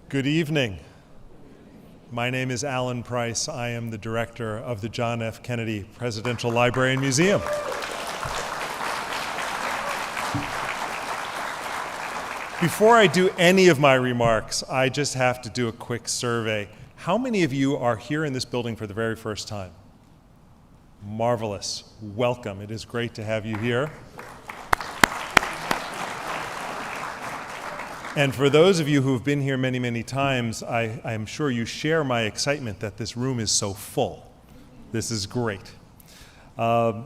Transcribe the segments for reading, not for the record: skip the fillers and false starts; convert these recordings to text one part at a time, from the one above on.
Good evening. My name is Alan Price. I am the director of the John F. Kennedy Presidential Library and Museum. Before I do any of my remarks, I just have to do a quick survey. How many of you are here in this building for the very first time? Marvelous. Welcome. It is great to have you here. And for those of you who have been here many, many times, I am sure you share my excitement that this room is so full. This is great. So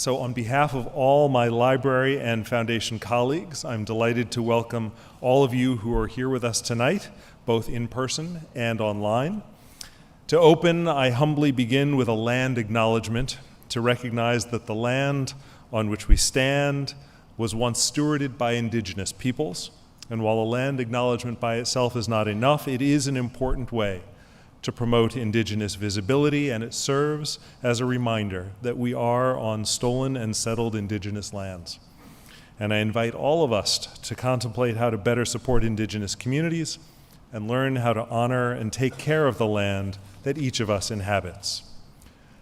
on behalf of all my library and foundation colleagues, I'm delighted to welcome all of you who are here with us tonight, both in person and online. To open, I humbly begin with a land acknowledgement to recognize that the land on which we stand was once stewarded by indigenous peoples. And while a land acknowledgement by itself is not enough, it is an important way to promote indigenous visibility, and it serves as a reminder that we are on stolen and settled indigenous lands. And I invite all of us to contemplate how to better support indigenous communities and learn how to honor and take care of the land that each of us inhabits.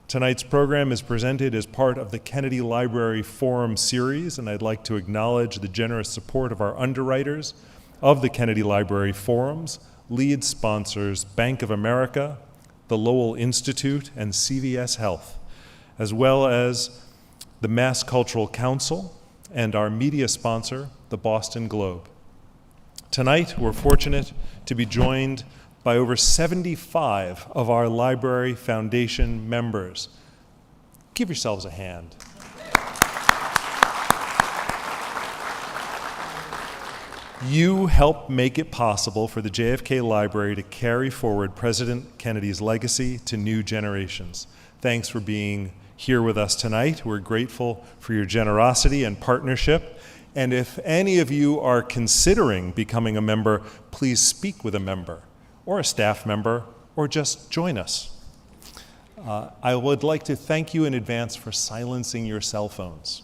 Tonight's program is presented as part of the Kennedy Library Forum series, and I'd like to acknowledge the generous support of our underwriters of the Kennedy Library Forums, lead sponsors Bank of America, the Lowell Institute, and CVS Health, as well as the Mass Cultural Council and our media sponsor, the Boston Globe. Tonight, we're fortunate to be joined by over 75 of our Library Foundation members. Give yourselves a hand. You help make it possible for the JFK Library to carry forward President Kennedy's legacy to new generations. Thanks for being here with us tonight. We're grateful for your generosity and partnership. And if any of you are considering becoming a member, please speak with a member, or a staff member, or just join us. I would like to thank you in advance for silencing your cell phones.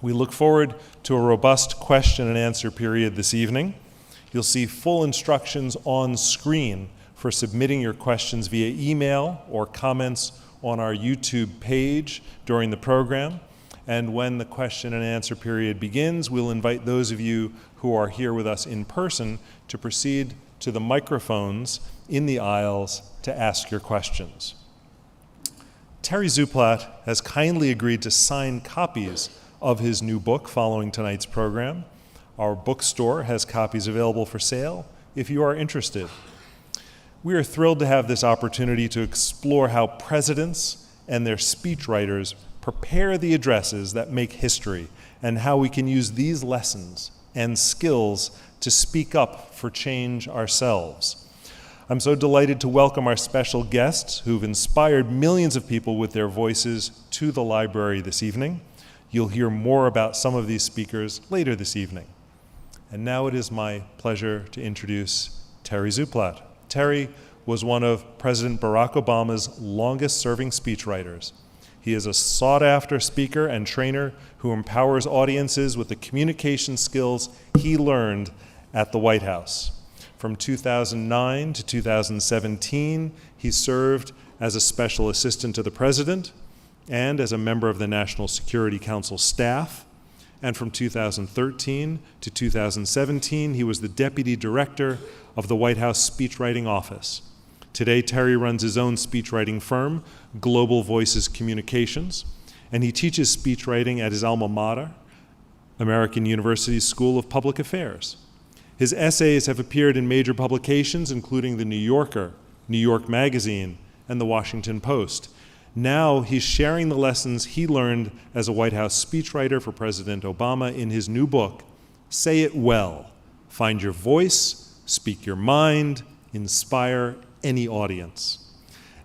We look forward to a robust question and answer period this evening. You'll see full instructions on screen for submitting your questions via email or comments on our YouTube page during the program. And when the question and answer period begins, we'll invite those of you who are here with us in person to proceed to the microphones in the aisles to ask your questions. Terry Szuplat has kindly agreed to sign copies of his new book following tonight's program. Our bookstore has copies available for sale if you are interested. We are thrilled to have this opportunity to explore how presidents and their speechwriters prepare the addresses that make history, and how we can use these lessons and skills to speak up for change ourselves. I'm so delighted to welcome our special guests who've inspired millions of people with their voices to the library this evening. You'll hear more about some of these speakers later this evening. And now it is my pleasure to introduce Terry Szuplat. Terry was one of President Barack Obama's longest-serving speechwriters. He is a sought-after speaker and trainer who empowers audiences with the communication skills he learned at the White House. From 2009 to 2017, he served as a special assistant to the president and as a member of the National Security Council staff. And from 2013 to 2017, he was the deputy director of the White House Speechwriting Office. Today, Terry runs his own speechwriting firm, Global Voices Communications, and he teaches speechwriting at his alma mater, American University's School of Public Affairs. His essays have appeared in major publications, including The New Yorker, New York Magazine, and The Washington Post. Now he's sharing the lessons he learned as a White House speechwriter for President Obama in his new book, Say It Well: Find Your Voice, Speak Your Mind, Inspire Any Audience.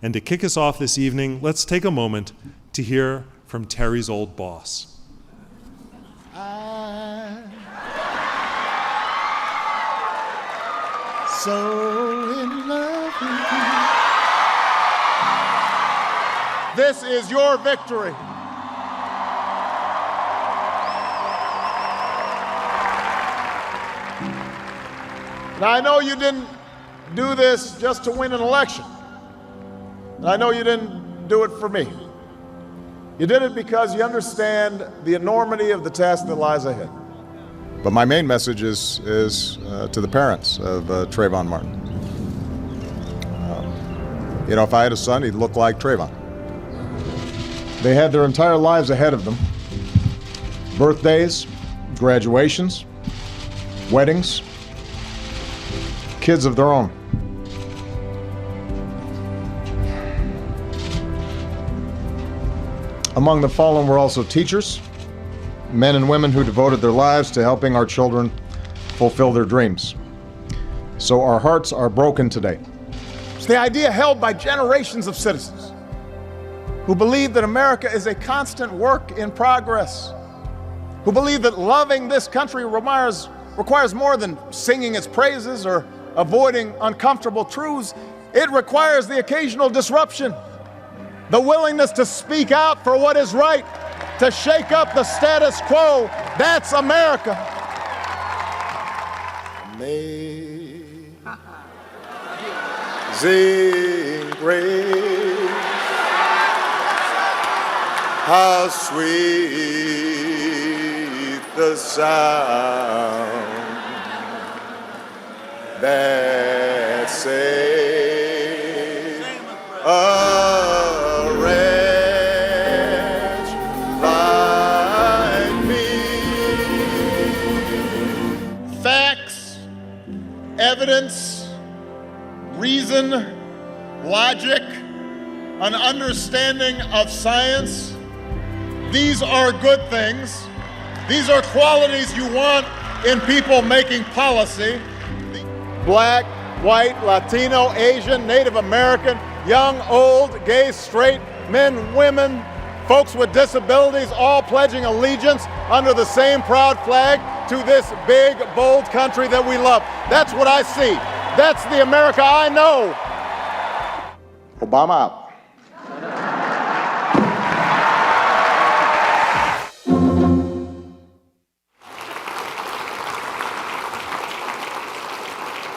And to kick us off this evening, let's take a moment to hear from Terry's old boss. So in love with you. This is your victory. Now, I know you didn't do this just to win an election. And I know you didn't do it for me. You did it because you understand the enormity of the task that lies ahead. But my main message is to the parents of Trayvon Martin. If I had a son, he'd look like Trayvon. They had their entire lives ahead of them. Birthdays, graduations, weddings, kids of their own. Among the fallen were also teachers, men and women who devoted their lives to helping our children fulfill their dreams. So our hearts are broken today. It's the idea held by generations of citizens who believe that America is a constant work in progress, who believe that loving this country requires more than singing its praises or avoiding uncomfortable truths. It requires the occasional disruption, the willingness to speak out for what is right, to shake up the status quo. That's America. Amazing grace, how sweet the sound that saved a wretch like me. Facts, evidence, reason, logic, an understanding of science. These are good things. These are qualities you want in people making policy. Black, white, Latino, Asian, Native American, young, old, gay, straight, men, women, folks with disabilities, all pledging allegiance under the same proud flag to this big, bold country that we love. That's what I see. That's the America I know. Obama out.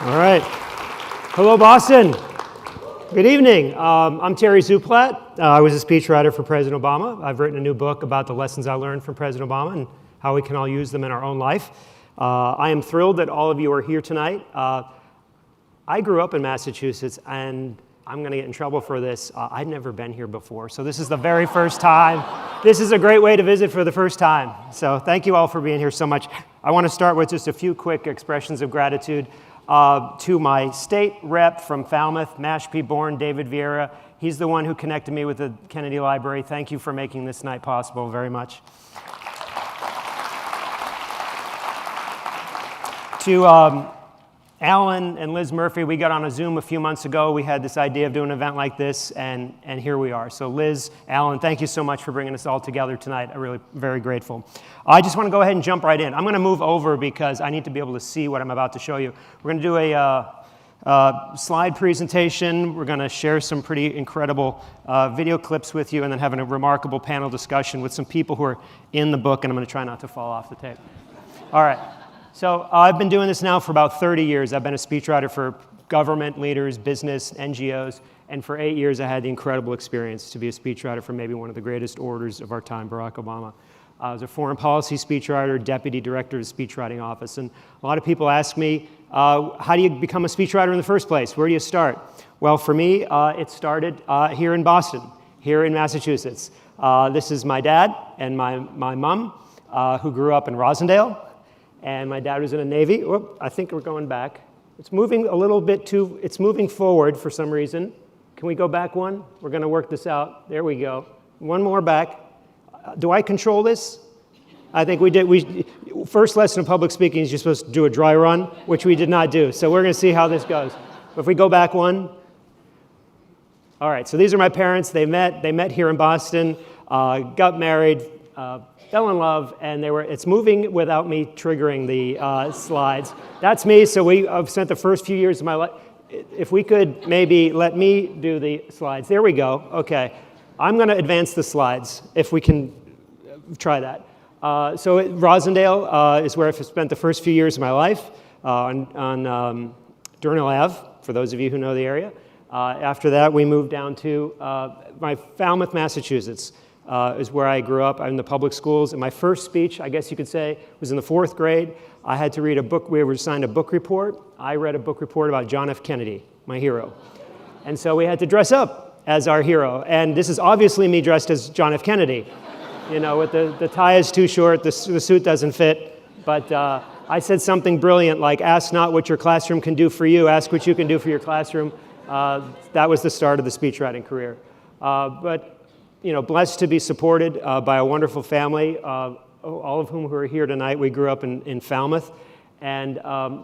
All right. Hello, Boston. Good evening. I'm Terry Szuplat. I was a speechwriter for President Obama. I've written a new book about the lessons I learned from President Obama and how we can all use them in our own life. I am thrilled that all of you are here tonight. I grew up in Massachusetts, and I'm going to get in trouble for this. I'd never been here before, so this is the very first time. This is a great way to visit for the first time. So thank you all for being here so much. I want to start with just a few quick expressions of gratitude. To my state rep from Falmouth, Mashpee born, David Vieira. He's the one who connected me with the Kennedy Library. Thank you for making this night possible very much. To Alan and Liz Murphy, we got on a Zoom a few months ago. We had this idea of doing an event like this, and here we are. So Liz, Alan, thank you so much for bringing us all together tonight. I'm really very grateful. I just want to go ahead and jump right in. I'm going to move over because I need to be able to see what I'm about to show you. We're going to do a slide presentation. We're going to share some pretty incredible video clips with you, and then having a remarkable panel discussion with some people who are in the book, and I'm going to try not to fall off the tape. All right. So I've been doing this now for about 30 years. I've been a speechwriter for government leaders, business, NGOs, and for 8 years I had the incredible experience to be a speechwriter for maybe one of the greatest orators of our time, Barack Obama. I was a foreign policy speechwriter, deputy director of the Speechwriting Office, and a lot of people ask me, how do you become a speechwriter in the first place? Where do you start? Well, for me, it started here in Boston, here in Massachusetts. This is my dad and my mom, who grew up in Rosendale. And my dad was in the Navy. Whoop, I think we're going back. It's moving a little bit it's moving forward for some reason. Can we go back one? We're going to work this out. There we go. One more back. Do I control this? I think we did. First lesson of public speaking is you're supposed to do a dry run, which we did not do. So we're going to see how this goes. If we go back one. All right, so these are my parents. They met here in Boston, got married, fell in love, and it's moving without me triggering the slides. That's me, so I've spent the first few years of my life. If we could maybe let me do the slides. There we go, okay. I'm gonna advance the slides, if we can try that. So Rosendale is where I've spent the first few years of my life. on Durnell Ave, for those of you who know the area. After that, we moved down to Falmouth, Massachusetts, is where I grew up in the public schools. And my first speech, I guess you could say, was in the 4th grade. I had to read a book. We were assigned a book report. I read a book report about John F. Kennedy, my hero. And so we had to dress up as our hero. And this is obviously me dressed as John F. Kennedy. You know, with the tie is too short, the suit doesn't fit. But I said something brilliant like, ask not what your classroom can do for you, ask what you can do for your classroom. That was the start of the speechwriting career. But you know, blessed to be supported by a wonderful family, all of whom who are here tonight. We grew up in Falmouth. And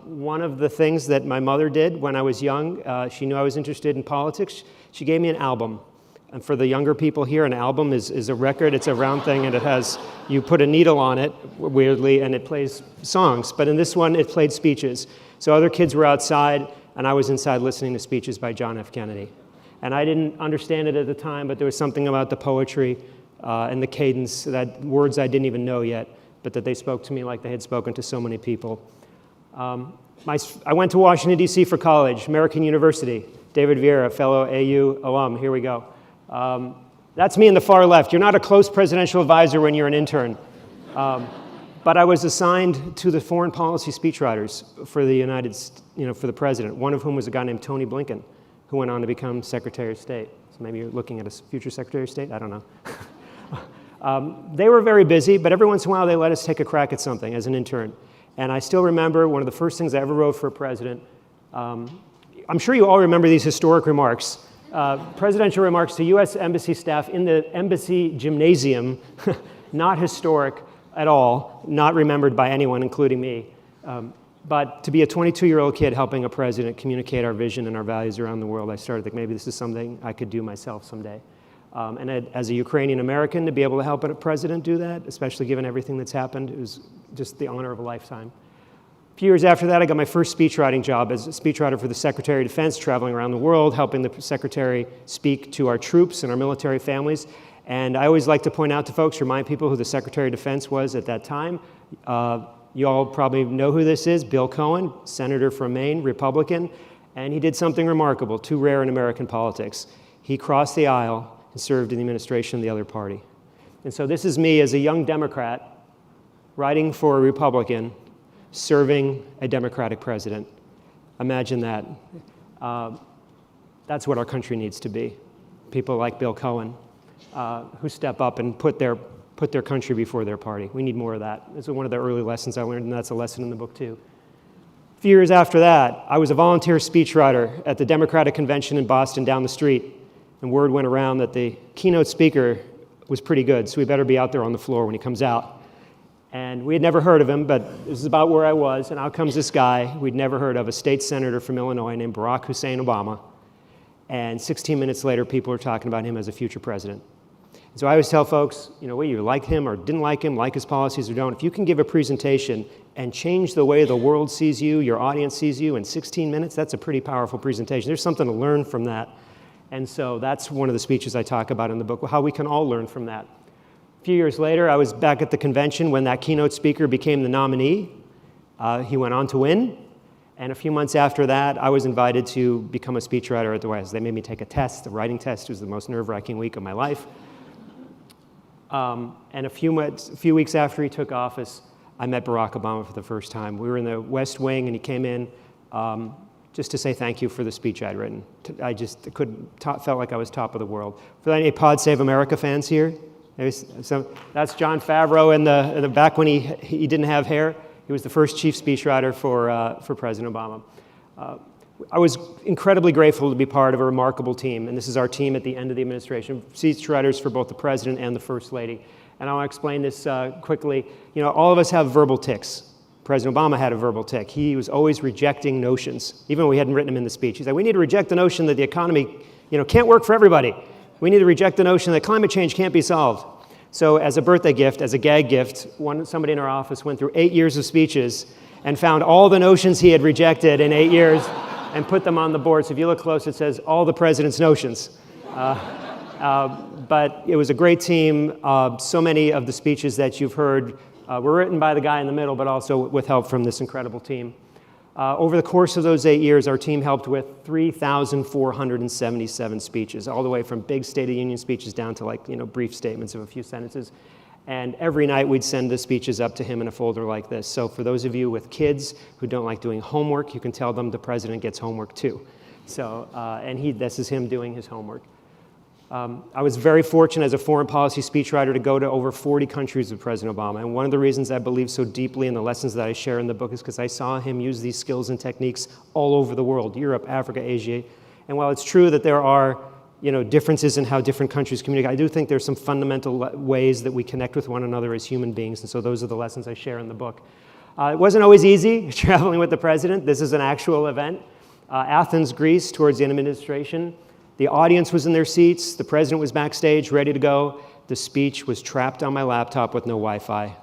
one of the things that my mother did when I was young, she knew I was interested in politics. She gave me an album. And for the younger people here, an album is a record. It's a round thing, and it has, you put a needle on it, weirdly, and it plays songs. But in this one, it played speeches. So other kids were outside, and I was inside listening to speeches by John F. Kennedy. And I didn't understand it at the time, but there was something about the poetry and the cadence, that words I didn't even know yet, but that they spoke to me like they had spoken to so many people. I went to Washington, D.C. for college, American University. David Vieira, fellow AU alum, here we go. That's me in the far left. You're not a close presidential advisor when you're an intern. But I was assigned to the foreign policy speechwriters for the for the president, one of whom was a guy named Tony Blinken, who went on to become Secretary of State. So maybe you're looking at a future Secretary of State, I don't know. They were very busy, but every once in a while they let us take a crack at something as an intern. And I still remember one of the first things I ever wrote for a president. I'm sure you all remember these historic remarks. Presidential remarks to U.S. Embassy staff in the embassy gymnasium, not historic at all, not remembered by anyone, including me. But to be a 22-year-old kid helping a president communicate our vision and our values around the world, I started to think maybe this is something I could do myself someday. And as a Ukrainian American, to be able to help a president do that, especially given everything that's happened, it was just the honor of a lifetime. A few years after that, I got my first speechwriting job as a speechwriter for the Secretary of Defense, traveling around the world, helping the Secretary speak to our troops and our military families. And I always like to point out to folks, remind people who the Secretary of Defense was at that time. You all probably know who this is, Bill Cohen, senator from Maine, Republican, and he did something remarkable, too rare in American politics. He crossed the aisle and served in the administration of the other party. And so this is me as a young Democrat, writing for a Republican, serving a Democratic president. Imagine that. That's what our country needs to be. People like Bill Cohen, who step up and put their country before their party. We need more of that. This is one of the early lessons I learned, and that's a lesson in the book too. A few years after that, I was a volunteer speechwriter at the Democratic Convention in Boston down the street, and word went around that the keynote speaker was pretty good, so we better be out there on the floor when he comes out. And we had never heard of him, but this is about where I was, and out comes this guy we'd never heard of, a state senator from Illinois named Barack Hussein Obama. And 16 minutes later, people are talking about him as a future president. And so I always tell folks, you know, whether you like him or didn't like him, like his policies or don't, if you can give a presentation and change the way the world sees you, your audience sees you in 16 minutes, that's a pretty powerful presentation. There's something to learn from that. And so that's one of the speeches I talk about in the book, how we can all learn from that. A few years later, I was back at the convention when that keynote speaker became the nominee. He went on to win. And a few months after that, I was invited to become a speechwriter at the White House. They made me take a test. The writing test was the most nerve-wracking week of my life. And a few weeks after he took office, I met Barack Obama for the first time. We were in the West Wing, and he came in just to say thank you for the speech I'd written. I just felt like I was top of the world. For any Pod Save America fans here? So that's Jon Favreau in the back when he didn't have hair. He was the first chief speechwriter for President Obama. I was incredibly grateful to be part of a remarkable team, and this is our team at the end of the administration, speechwriters for both the president and the first lady. And I want to explain this quickly. You know, all of us have verbal tics. President Obama had a verbal tic. He was always rejecting notions, even when we hadn't written them in the speech. He said, we need to reject the notion that the economy, can't work for everybody. We need to reject the notion that climate change can't be solved. So as a birthday gift, as a gag gift, somebody in our office went through 8 years of speeches and found all the notions he had rejected in 8 years and put them on the board. So if you look close, it says all the president's notions. But it was a great team. So many of the speeches that you've heard were written by the guy in the middle, but also with help from this incredible team. Over the course of those 8 years, our team helped with 3,477 speeches, all the way from big State of the Union speeches down to brief statements of a few sentences. And every night we'd send the speeches up to him in a folder like this. So for those of you with kids who don't like doing homework, you can tell them the president gets homework too. So, this is him doing his homework. I was very fortunate as a foreign policy speechwriter to go to over 40 countries with President Obama. And one of the reasons I believe so deeply in the lessons that I share in the book is because I saw him use these skills and techniques all over the world, Europe, Africa, Asia. And while it's true that there are differences in how different countries communicate, I do think there's some fundamental ways that we connect with one another as human beings. And so those are the lessons I share in the book. It wasn't always easy traveling with the president. This is an actual event. Athens, Greece, towards the end of administration. The audience was in their seats. The president was backstage, ready to go. The speech was trapped on my laptop with no Wi-Fi.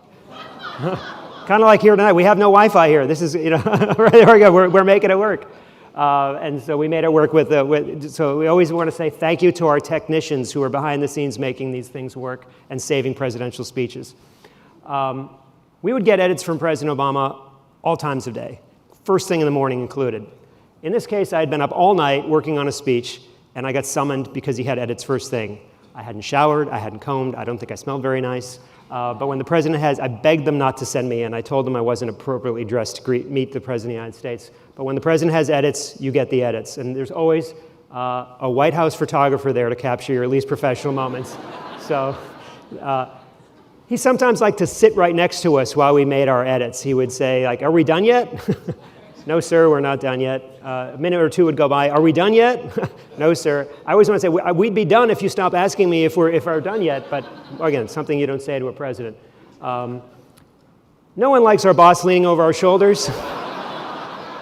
Kind of like here tonight. We have no Wi-Fi here. This is, right, there we go. We're making it work. And so we made it work so we always want to say thank you to our technicians who are behind the scenes making these things work and saving presidential speeches. We would get edits from President Obama all times of day, first thing in the morning included. In this case, I had been up all night working on a speech, and I got summoned because he had edits first thing. I hadn't showered, I hadn't combed, I don't think I smelled very nice. But when the president I begged them not to send me in. I told them I wasn't appropriately dressed to meet the president of the United States. But when the president has edits, you get the edits. And there's always a White House photographer there to capture your least professional moments. So he sometimes liked to sit right next to us while we made our edits. He would say, are we done yet? No, sir, we're not done yet. A minute or two would go by. Are we done yet? No, sir. I always want to say, we'd be done if you stop asking me if we're done yet. But again, something you don't say to a president. No one likes our boss leaning over our shoulders.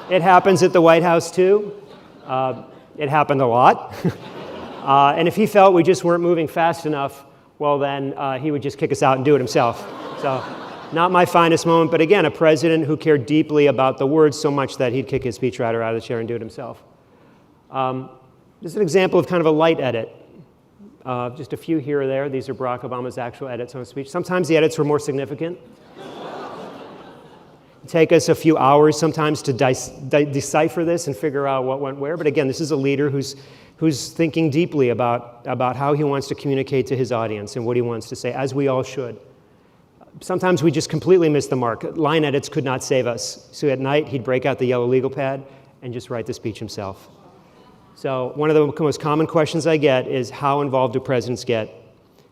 It happens at the White House, too. It happened a lot. And if he felt we just weren't moving fast enough, well, then he would just kick us out and do it himself. So. Not my finest moment, but again, a president who cared deeply about the words so much that he'd kick his speechwriter out of the chair and do it himself. This is an example of kind of a light edit. Just a few here or there. These are Barack Obama's actual edits on a speech. Sometimes the edits were more significant. It'd take us a few hours sometimes to decipher this and figure out what went where. But again, this is a leader who's thinking deeply about how he wants to communicate to his audience and what he wants to say, as we all should. Sometimes we just completely miss the mark. Line edits could not save us. So at night, he'd break out the yellow legal pad and just write the speech himself. So one of the most common questions I get is, how involved do presidents get?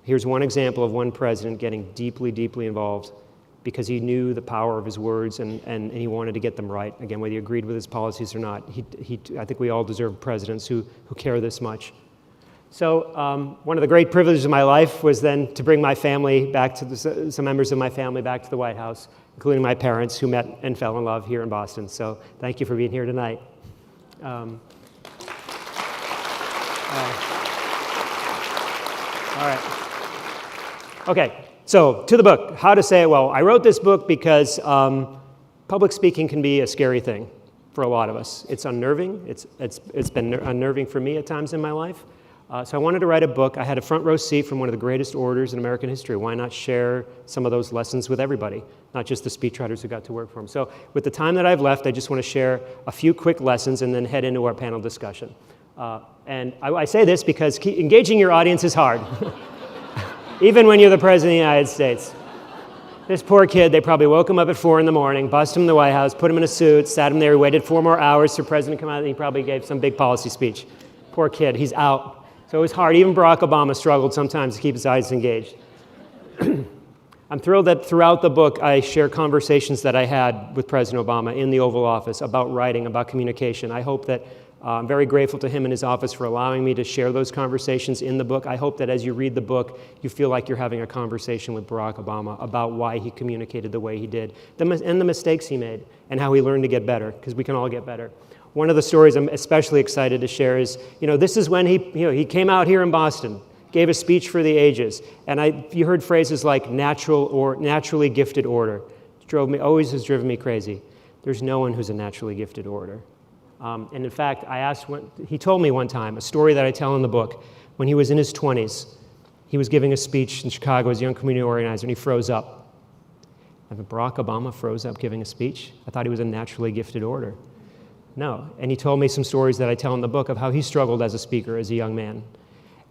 Here's one example of one president getting deeply, deeply involved because he knew the power of his words and he wanted to get them right. Again, whether you agreed with his policies or not, I think we all deserve presidents who care this much. So one of the great privileges of my life was then to bring my family back to some members of my family back to the White House, including my parents who met and fell in love here in Boston. So thank you for being here tonight. All right. Okay, so to the book, How to Say It Well. I wrote this book because public speaking can be a scary thing for a lot of us. It's unnerving. It's been unnerving for me at times in my life. So I wanted to write a book. I had a front row seat from one of the greatest orators in American history. Why not share some of those lessons with everybody, not just the speechwriters who got to work for him? So with the time that I've left, I just want to share a few quick lessons and then head into our panel discussion. And I say this because engaging your audience is hard, even when you're the president of the United States. This poor kid, they probably woke him up at 4 in the morning, bussed him to the White House, put him in a suit, sat him there, he waited 4 more hours for the president to come out, and he probably gave some big policy speech. Poor kid, he's out. So it was hard. Even Barack Obama struggled sometimes to keep his eyes engaged. I'm thrilled that throughout the book, I share conversations that I had with President Obama in the Oval Office about writing, about communication. I hope that I'm very grateful to him and his office for allowing me to share those conversations in the book. I hope that as you read the book, you feel like you're having a conversation with Barack Obama about why he communicated the way he did, and the mistakes he made, and how he learned to get better, because we can all get better. One of the stories I'm especially excited to share is, this is when he came out here in Boston, gave a speech for the ages, and you heard phrases like naturally gifted orator. Always has driven me crazy. There's no one who's a naturally gifted orator. And in fact, he told me one time, a story that I tell in the book, when he was in his 20s, he was giving a speech in Chicago as a young community organizer, and he froze up. And Barack Obama froze up giving a speech. I thought he was a naturally gifted orator. No. And he told me some stories that I tell in the book of how he struggled as a speaker as a young man.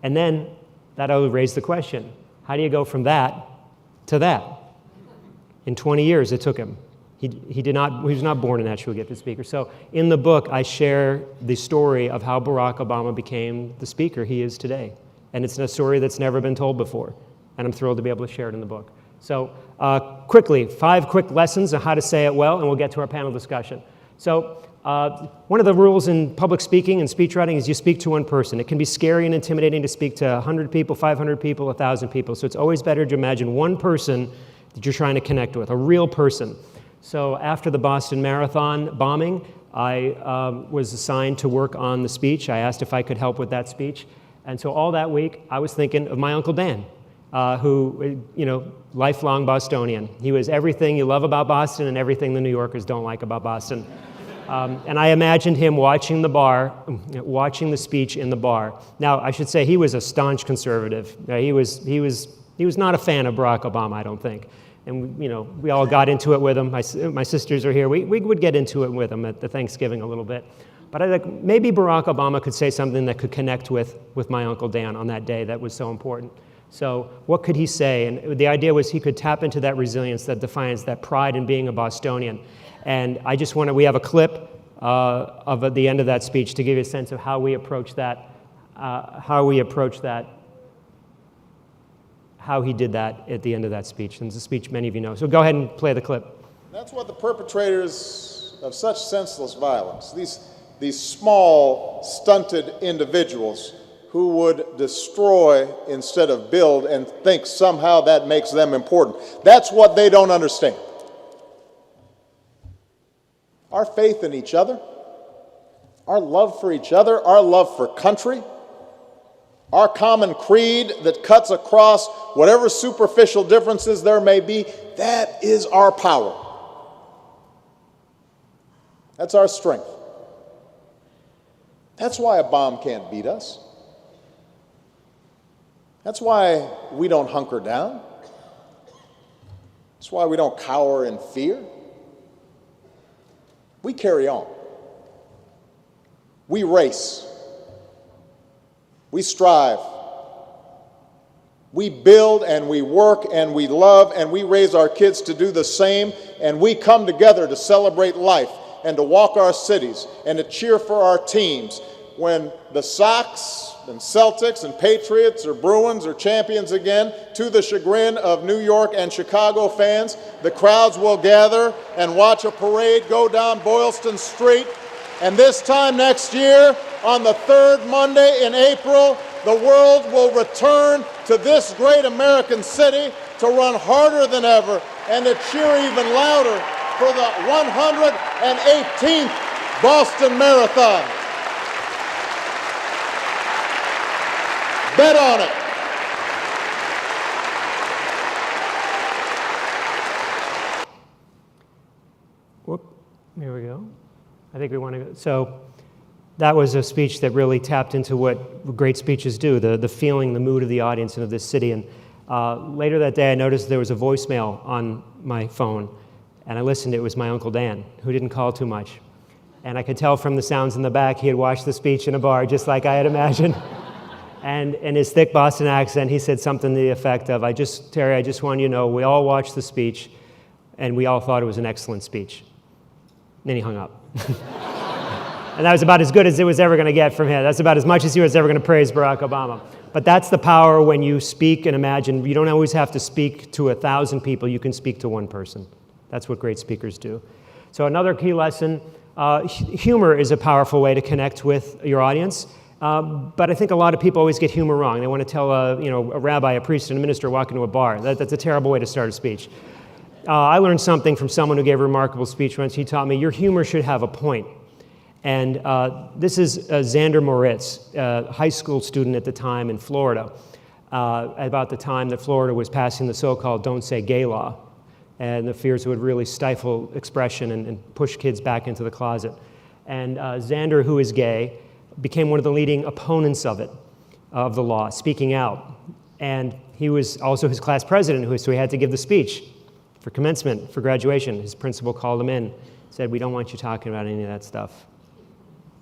And then that would raise the question, how do you go from that to that? In 20 years it took him. He was not born a naturally gifted speaker. So in the book, I share the story of how Barack Obama became the speaker he is today. And it's a story that's never been told before. And I'm thrilled to be able to share it in the book. So quickly, 5 quick lessons on how to say it well, and we'll get to our panel discussion. So one of the rules in public speaking and speechwriting is you speak to one person. It can be scary and intimidating to speak to 100 people, 500 people, 1,000 people. So it's always better to imagine one person that you're trying to connect with, a real person. So after the Boston Marathon bombing, I was assigned to work on the speech. I asked if I could help with that speech. And so all that week, I was thinking of my Uncle Dan, who, lifelong Bostonian. He was everything you love about Boston and everything the New Yorkers don't like about Boston. And I imagined him watching the speech in the bar. Now, I should say he was a staunch conservative. He was not a fan of Barack Obama, I don't think. And we all got into it with him. My sisters are here. We would get into it with him at the Thanksgiving a little bit. But I think maybe Barack Obama could say something that could connect with my Uncle Dan on that day that was so important. So what could he say? And the idea was he could tap into that resilience, that defiance, that pride in being a Bostonian. And I just we have a clip of at the end of that speech to give you a sense of how we approach that, how he did that at the end of that speech. And it's a speech many of you know. So go ahead and play the clip. That's what the perpetrators of such senseless violence, these small, stunted individuals who would destroy instead of build and think somehow that makes them important. That's what they don't understand. Our faith in each other, our love for each other, our love for country, our common creed that cuts across whatever superficial differences there may be, that is our power. That's our strength. That's why a bomb can't beat us. That's why we don't hunker down. That's why we don't cower in fear. We carry on. We race. We strive. We build and we work and we love and we raise our kids to do the same, and we come together to celebrate life and to walk our cities and to cheer for our teams. When the Sox and Celtics and Patriots or Bruins are champions again, to the chagrin of New York and Chicago fans, the crowds will gather and watch a parade go down Boylston Street. And this time next year, on the third Monday in April, the world will return to this great American city to run harder than ever and to cheer even louder for the 118th Boston Marathon. Bet on it. Whoop, here we go. I think we want to go. So that was a speech that really tapped into what great speeches do, the feeling, the mood of the audience and of this city. And later that day, I noticed there was a voicemail on my phone, and I listened. It was my Uncle Dan, who didn't call too much. And I could tell from the sounds in the back he had watched the speech in a bar, just like I had imagined. And in his thick Boston accent, he said something to the effect of, Terry, I just want you to know, we all watched the speech, and we all thought it was an excellent speech. And then he hung up. And that was about as good as it was ever going to get from him. That's about as much as he was ever going to praise Barack Obama. But that's the power when you speak and imagine. You don't always have to speak to 1,000 people. You can speak to one person. That's what great speakers do. So another key lesson, humor is a powerful way to connect with your audience. But I think a lot of people always get humor wrong. They want to tell a rabbi, a priest, and a minister walk into a bar. That's a terrible way to start a speech. I learned something from someone who gave a remarkable speech once. He taught me, your humor should have a point. And this is Zander Moricz, a high school student at the time in Florida, about the time that Florida was passing the so-called Don't Say Gay law, and the fears would really stifle expression and push kids back into the closet. And Zander, who is gay, became one of the leading opponents of it, of the law, speaking out. And he was also his class president, so he had to give the speech for commencement, for graduation. His principal called him in, said, we don't want you talking about any of that stuff.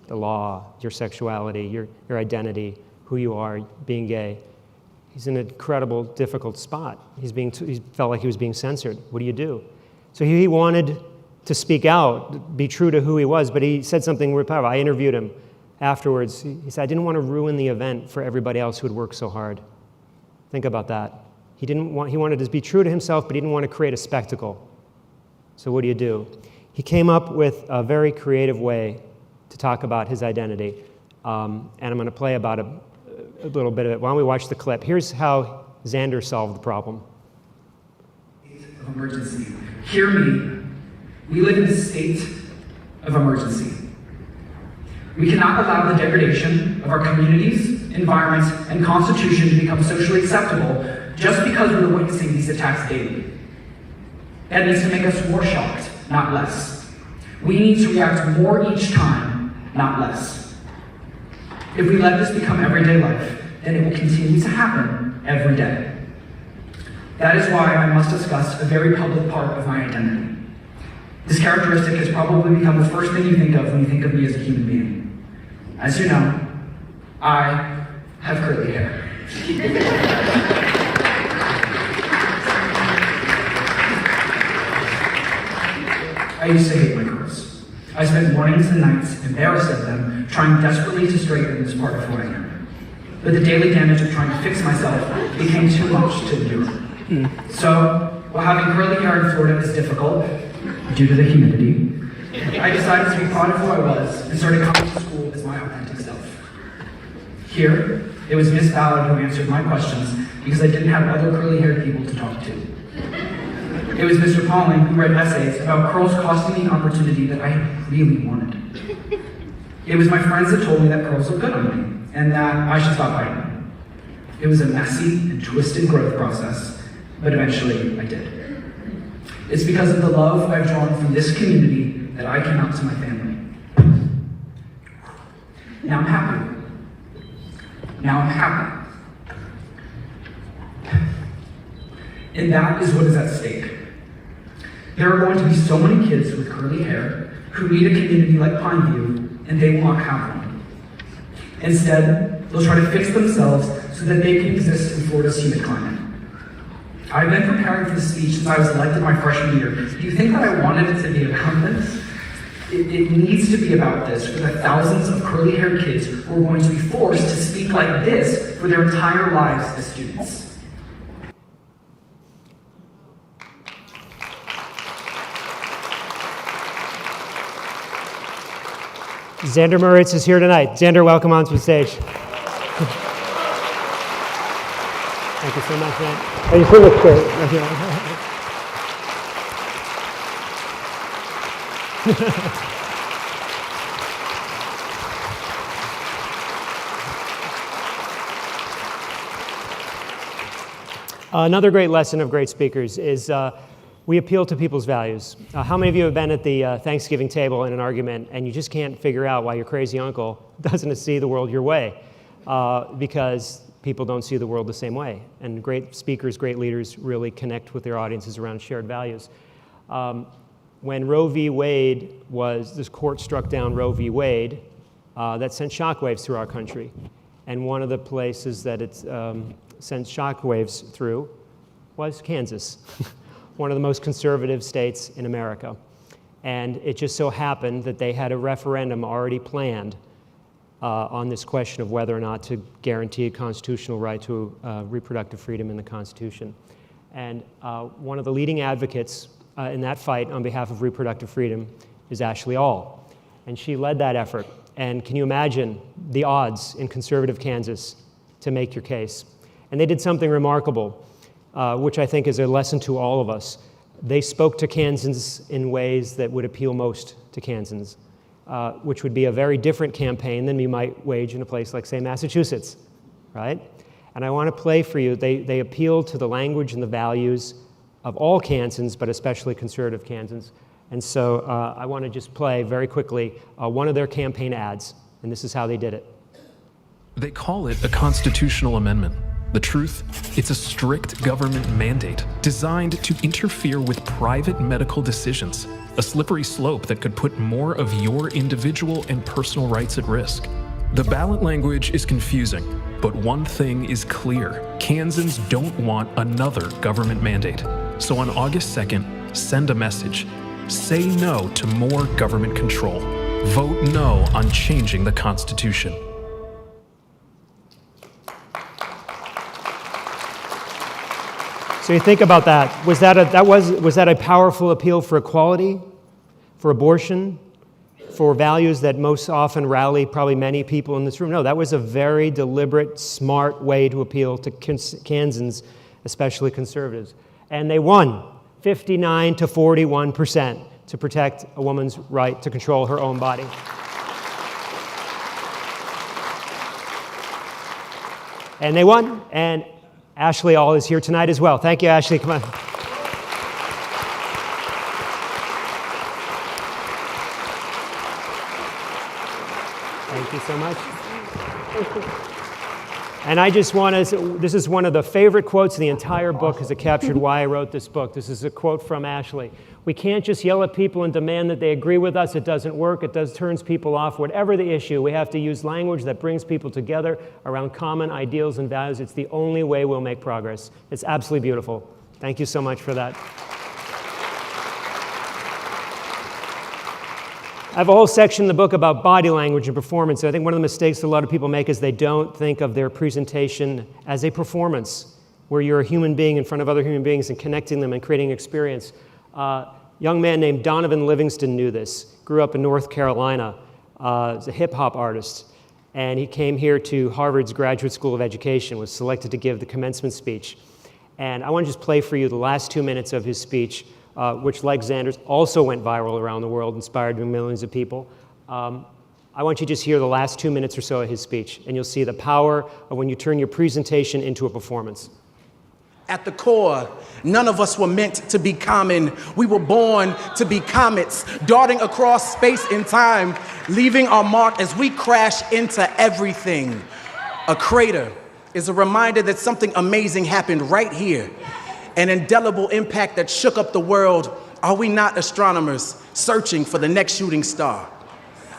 the law, your sexuality, your identity, who you are, being gay. He's in an incredible, difficult spot. He felt like he was being censored. What do you do? So he wanted to speak out, be true to who he was, but he said something really powerful. I interviewed him afterwards. He said, I didn't want to ruin the event for everybody else who had worked so hard. Think about that. He wanted to be true to himself, but he didn't want to create a spectacle. So what do? He came up with a very creative way to talk about his identity. And I'm going to play about a little bit of it. Why don't we watch the clip? Here's how Zander solved the problem. Of emergency. Hear me. We live in a state of emergency. We cannot allow the degradation of our communities, environments, and constitution to become socially acceptable just because we're witnessing these attacks daily. That needs to make us more shocked, not less. We need to react more each time, not less. If we let this become everyday life, then it will continue to happen every day. That is why I must discuss a very public part of my identity. This characteristic has probably become the first thing you think of when you think of me as a human being. As you know, I have curly hair. I used to hate my curls. I spent mornings and nights embarrassed of them, trying desperately to straighten this part of who I am. But the daily damage of trying to fix myself became too much to endure. So, while having curly hair in Florida is difficult, due to the humidity, I decided to be proud of who I was and started coming to school as my authentic self. Here, it was Miss Ballard who answered my questions because I didn't have other curly-haired people to talk to. It was Mr. Pauling who read essays about curls costing me opportunity that I really wanted. It was my friends that told me that curls look good on me and that I should stop hiding them. It was a messy and twisted growth process, but eventually I did. It's because of the love I've drawn from this community that I came out to my family. Now I'm happy. Now I'm happy. And that is what is at stake. There are going to be so many kids with curly hair who need a community like Pineview, and they will not have one. Instead, they'll try to fix themselves so that they can exist in Florida's humid climate. I've been preparing for this speech since I was elected my freshman year. Do you think that I wanted it to be about this? It needs to be about this for the thousands of curly-haired kids who are going to be forced to speak like this for their entire lives as students. Zander Moricz is here tonight. Zander, welcome onto the stage. Thank you so much, man. Oh, you look great. Another great lesson of great speakers is we appeal to people's values. How many of you have been at the Thanksgiving table in an argument and you just can't figure out why your crazy uncle doesn't see the world your way? Because people don't see the world the same way. And great speakers, great leaders really connect with their audiences around shared values. When Roe v. Wade this court struck down Roe v. Wade, that sent shockwaves through our country. And one of the places that it sent shockwaves through was Kansas, one of the most conservative states in America. And it just so happened that they had a referendum already planned on this question of whether or not to guarantee a constitutional right to reproductive freedom in the Constitution. And one of the leading advocates in that fight on behalf of reproductive freedom is Ashley All. And she led that effort. And can you imagine the odds in conservative Kansas to make your case? And they did something remarkable, which I think is a lesson to all of us. They spoke to Kansans in ways that would appeal most to Kansans. Which would be a very different campaign than we might wage in a place like, say, Massachusetts, right? And I want to play for you. They appeal to the language and the values of all Kansans, but especially conservative Kansans. And so I want to just play very quickly one of their campaign ads, and this is how they did it. They call it a constitutional amendment, The truth? It's a strict government mandate designed to interfere with private medical decisions, a slippery slope that could put more of your individual and personal rights at risk. The ballot language is confusing, but one thing is clear. Kansans don't want another government mandate. So on August 2nd, send a message. Say no to more government control. Vote no on changing the Constitution. So you think about that. Was that a powerful appeal for equality, for abortion, for values that most often rally probably many people in this room? No, that was a very deliberate, smart way to appeal to Kansans, especially conservatives. And they won 59 to 41% to protect a woman's right to control her own body. And they won, and Ashley All is here tonight as well. Thank you, Ashley. Come on. Thank you so much. And I just want to, this is one of the favorite quotes in the entire book because it captured why I wrote this book. This is a quote from Ashley. We can't just yell at people and demand that they agree with us. It doesn't work. It turns people off. Whatever the issue, we have to use language that brings people together around common ideals and values. It's the only way we'll make progress. It's absolutely beautiful. Thank you so much for that. I have a whole section in the book about body language and performance. I think one of the mistakes that a lot of people make is they don't think of their presentation as a performance, where you're a human being in front of other human beings and connecting them and creating experience. A young man named Donovan Livingston knew this, grew up in North Carolina, is a hip-hop artist, and he came here to Harvard's Graduate School of Education, was selected to give the commencement speech. And I want to just play for you the last 2 minutes of his speech, which, like Zander's, also went viral around the world, inspired millions of people. I want you to just hear the last 2 minutes or so of his speech, and you'll see the power of when you turn your presentation into a performance. At the core, none of us were meant to be common. We were born to be comets, darting across space and time, leaving our mark as we crash into everything. A crater is a reminder that something amazing happened right here. An indelible impact that shook up the world. Are we not astronomers searching for the next shooting star?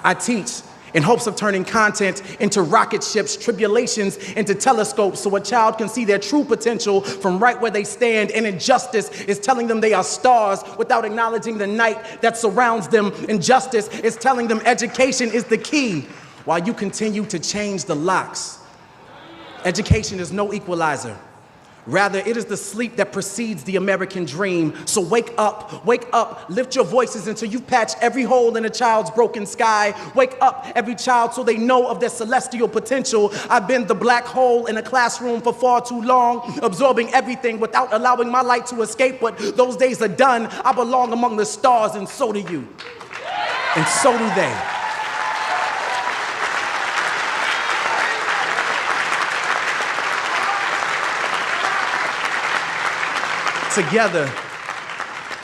I teach in hopes of turning content into rocket ships, tribulations into telescopes, so a child can see their true potential from right where they stand. And injustice is telling them they are stars without acknowledging the night that surrounds them. Injustice is telling them education is the key while you continue to change the locks. Education is no equalizer. Rather, it is the sleep that precedes the American dream. So wake up, lift your voices until you've patched every hole in a child's broken sky. Wake up, every child, so they know of their celestial potential. I've been the black hole in a classroom for far too long, absorbing everything without allowing my light to escape. But those days are done. I belong among the stars, and so do you. And so do they.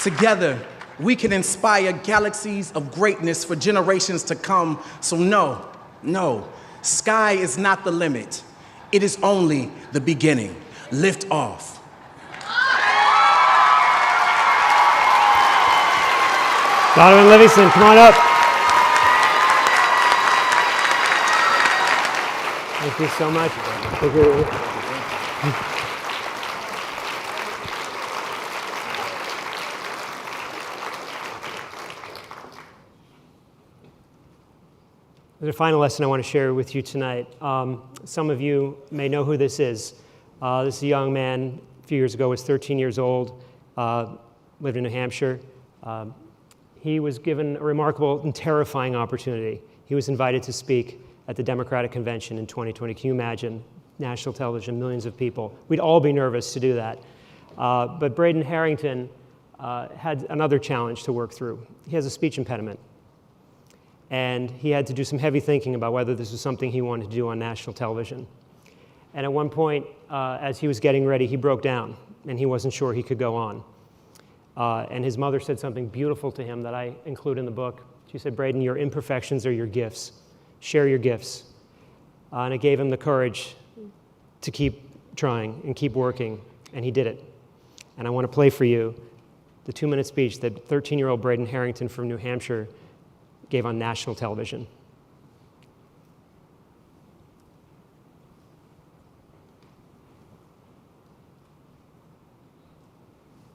Together, we can inspire galaxies of greatness for generations to come. So no, sky is not the limit. It is only the beginning. Lift off. Donovan Livingston, come on up. Thank you so much. Thank you. There's a final lesson I want to share with you tonight. Some of you may know who this is. This is a young man, a few years ago, was 13 years old, lived in New Hampshire. He was given a remarkable and terrifying opportunity. He was invited to speak at the Democratic Convention in 2020. Can you imagine? National television, millions of people. We'd all be nervous to do that. But Braden Harrington had another challenge to work through. He has a speech impediment. And he had to do some heavy thinking about whether this was something he wanted to do on national television. And at one point, as he was getting ready, he broke down, and he wasn't sure he could go on. And his mother said something beautiful to him that I include in the book. She said, "Braden, your imperfections are your gifts. Share your gifts." And it gave him the courage to keep trying and keep working, and he did it. And I want to play for you the 2-minute speech that 13-year-old Braden Harrington from New Hampshire gave on national television.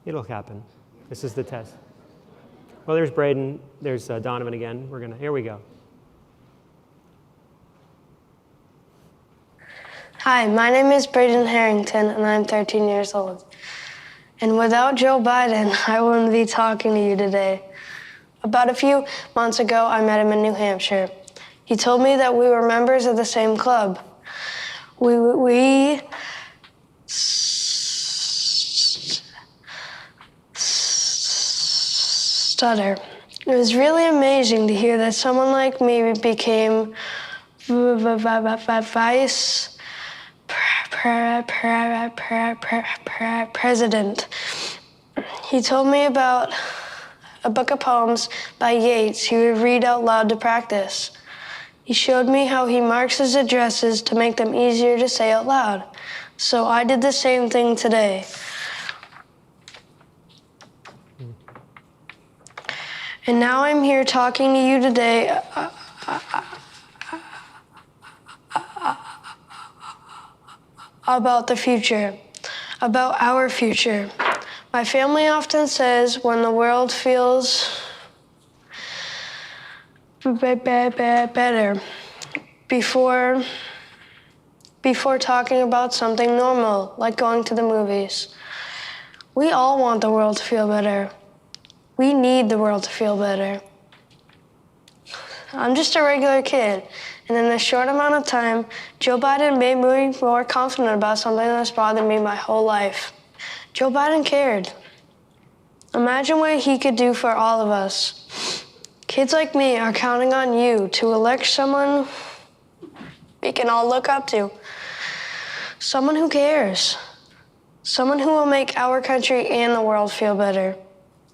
It'll happen. This is the test. Well, there's Braden. There's Donovan again. Here we go. Hi, my name is Braden Harrington, and I'm 13 years old. And without Joe Biden, I wouldn't be talking to you today. About a few months ago, I met him in New Hampshire. He told me that we were members of the same club. We stutter. It was really amazing to hear that someone like me became vice president. He told me about a book of poems by Yeats he would read out loud to practice. He showed me how he marks his addresses to make them easier to say out loud. So I did the same thing today. And now I'm here talking to you today about the future, about our future. My family often says when the world feels better before talking about something normal, like going to the movies. We all want the world to feel better. We need the world to feel better. I'm just a regular kid, and in a short amount of time, Joe Biden made me more confident about something that's bothered me my whole life. Joe Biden cared. Imagine what he could do for all of us. Kids like me are counting on you to elect someone we can all look up to. Someone who cares. Someone who will make our country and the world feel better.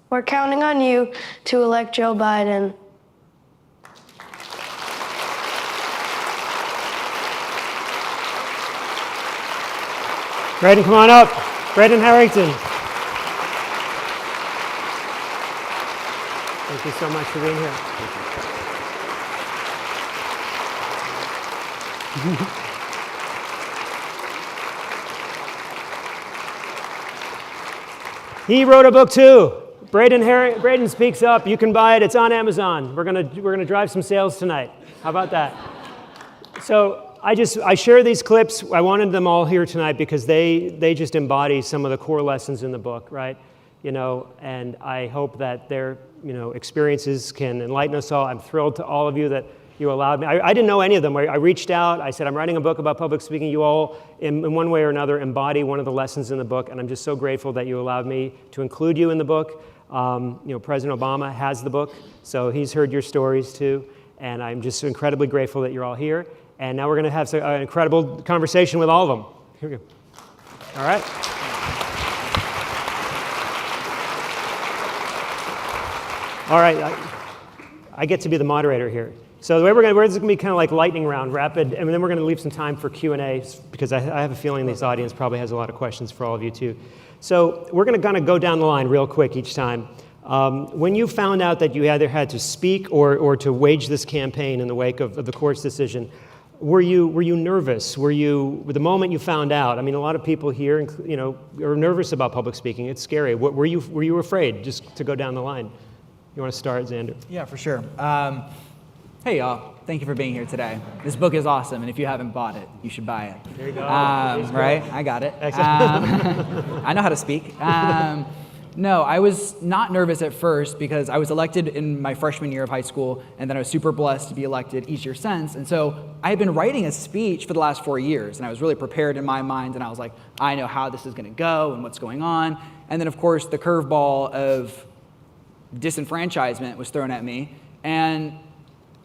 We're counting on you to elect Joe Biden. Braden, come on up. Braden Harrington. Thank you so much for being here. He wrote a book too. Braden Speaks Up. You can buy it. It's on Amazon. We're gonna drive some sales tonight. How about that? So I share these clips. I wanted them all here tonight because they just embody some of the core lessons in the book, right? And I hope that their experiences can enlighten us all. I'm thrilled to all of you that you allowed me. I didn't know any of them. I reached out. I said, I'm writing a book about public speaking. You all, in one way or another, embody one of the lessons in the book, and I'm just so grateful that you allowed me to include you in the book. President Obama has the book, so he's heard your stories too, and I'm just incredibly grateful that you're all here. And now we're going to have an incredible conversation with all of them. Here we go. All right. All right. I get to be the moderator here. So the way this is going to be kind of like lightning round, rapid, and then we're going to leave some time for Q&A because I have a feeling this audience probably has a lot of questions for all of you too. So we're going to kind of go down the line real quick each time. When you found out that you either had to speak or to wage this campaign in the wake of the court's decision, were you nervous? The moment you found out? I mean, a lot of people here, are nervous about public speaking. It's scary. Were you afraid? Just to go down the line. You want to start, Zander? Yeah, for sure. Hey, y'all. Thank you for being here today. This book is awesome, and if you haven't bought it, you should buy it. There you go. Right? I got it. I know how to speak. No, I was not nervous at first because I was elected in my freshman year of high school, and then I was super blessed to be elected each year since. And so I had been writing a speech for the last 4 years, and I was really prepared in my mind, and I was like, I know how this is going to go and what's going on. And then, of course, the curveball of disenfranchisement was thrown at me, and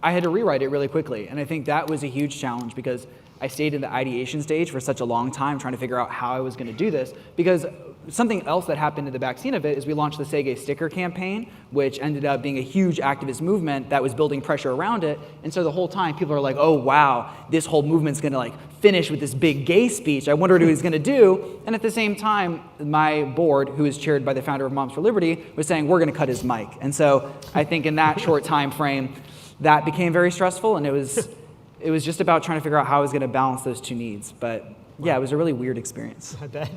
I had to rewrite it really quickly. And I think that was a huge challenge because I stayed in the ideation stage for such a long time trying to figure out how I was going to do this, because something else that happened in the backseat of it is we launched the Say Gay sticker campaign, which ended up being a huge activist movement that was building pressure around it. And so the whole time people are like, oh wow, this whole movement's gonna like finish with this big gay speech. I wonder what he's gonna do. And at the same time, my board, who is chaired by the founder of Moms for Liberty, was saying we're gonna cut his mic. And so I think in that short time frame, that became very stressful, and it was just about trying to figure out how I was gonna balance those two needs. But yeah, it was a really weird experience. I bet.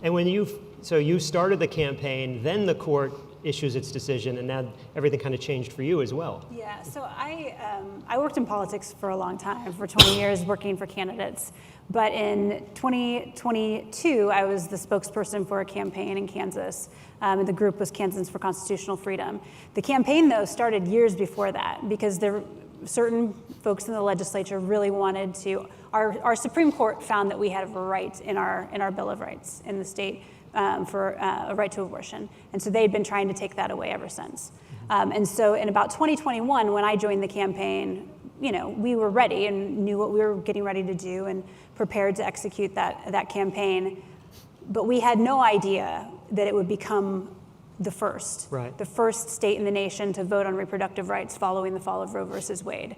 And when you started the campaign, then the court issues its decision, and now everything kind of changed for you as well. Yeah, so I worked in politics for a long time, for 20 years working for candidates. But in 2022, I was the spokesperson for a campaign in Kansas. And the group was Kansans for Constitutional Freedom. The campaign, though, started years before that because certain folks in the legislature really wanted to. Our Supreme Court found that we had a right in our Bill of Rights in the state for a right to abortion. And so they'd been trying to take that away ever since. And so in about 2021, when I joined the campaign, we were ready and knew what we were getting ready to do and prepared to execute that campaign. But we had no idea that it would become the first state in the nation to vote on reproductive rights following the fall of Roe versus Wade.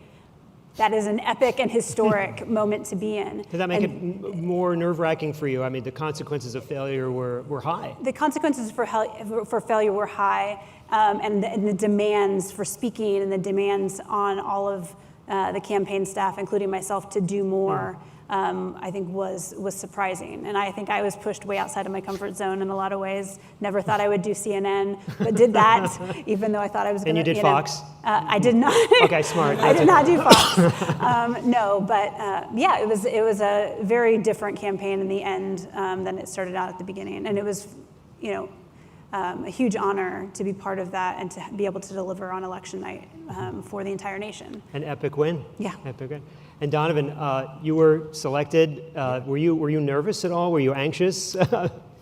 That is an epic and historic moment to be in. Did that make it more nerve-wracking for you? I mean, the consequences of failure were high. The consequences for failure were high, and the demands for speaking and the demands on all of the campaign staff, including myself, to do more, I think was surprising. And I think I was pushed way outside of my comfort zone in a lot of ways. Never thought I would do CNN, but did that, even though I thought I was going to. And you did Fox? I did not. Okay, smart. I did not do Fox. No, but yeah, it was a very different campaign in the end than it started out at the beginning. And it was, a huge honor to be part of that and to be able to deliver on election night for the entire nation. An epic win. Yeah. Epic win. And Donovan, you were selected. Were you nervous at all? Were you anxious?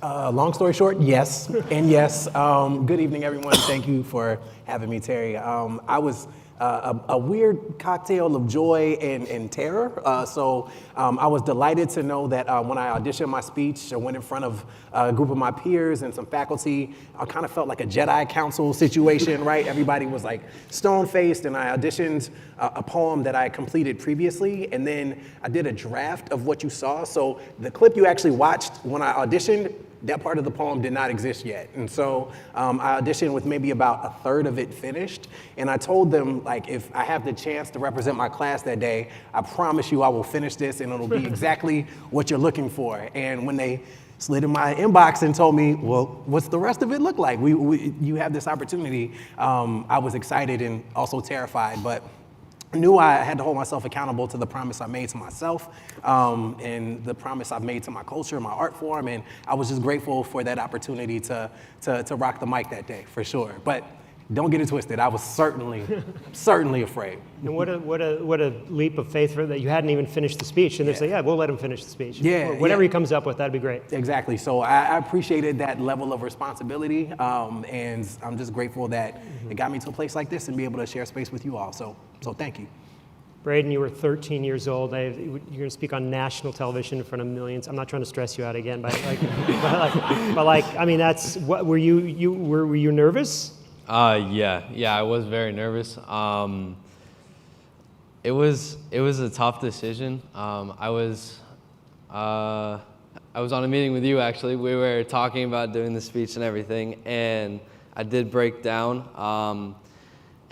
Long story short, yes. And yes. Good evening, everyone. Thank you for having me, Terry. I was a weird cocktail of joy and terror. So I was delighted to know that when I auditioned my speech, I went in front of a group of my peers and some faculty. I kind of felt like a Jedi Council situation, right? Everybody was like stone-faced, and I auditioned a poem that I completed previously, and then I did a draft of what you saw. So the clip you actually watched when I auditioned, that part of the poem did not exist yet. And so I auditioned with maybe about a third of it finished. And I told them, like, if I have the chance to represent my class that day, I promise you I will finish this and it'll be exactly what you're looking for. And when they slid in my inbox and told me, well, what's the rest of it look like? You have this opportunity. I was excited and also terrified, but I knew I had to hold myself accountable to the promise I made to myself and the promise I've made to my culture, my art form, and I was just grateful for that opportunity to rock the mic that day, for sure. But don't get it twisted. I was certainly afraid. And what a leap of faith for that you hadn't even finished the speech, and they say, yeah, we'll let him finish the speech. Yeah, whatever he comes up with, that'd be great. Exactly. So I appreciated that level of responsibility, and I'm just grateful that it got me to a place like this and be able to share space with you all. So thank you. Braden, you were 13 years old. You're going to speak on national television in front of millions. I'm not trying to stress you out again, but I mean, that's what were you nervous? Yeah, I was very nervous. It was a tough decision. I was on a meeting with you, actually. We were talking about doing the speech and everything, and I did break down.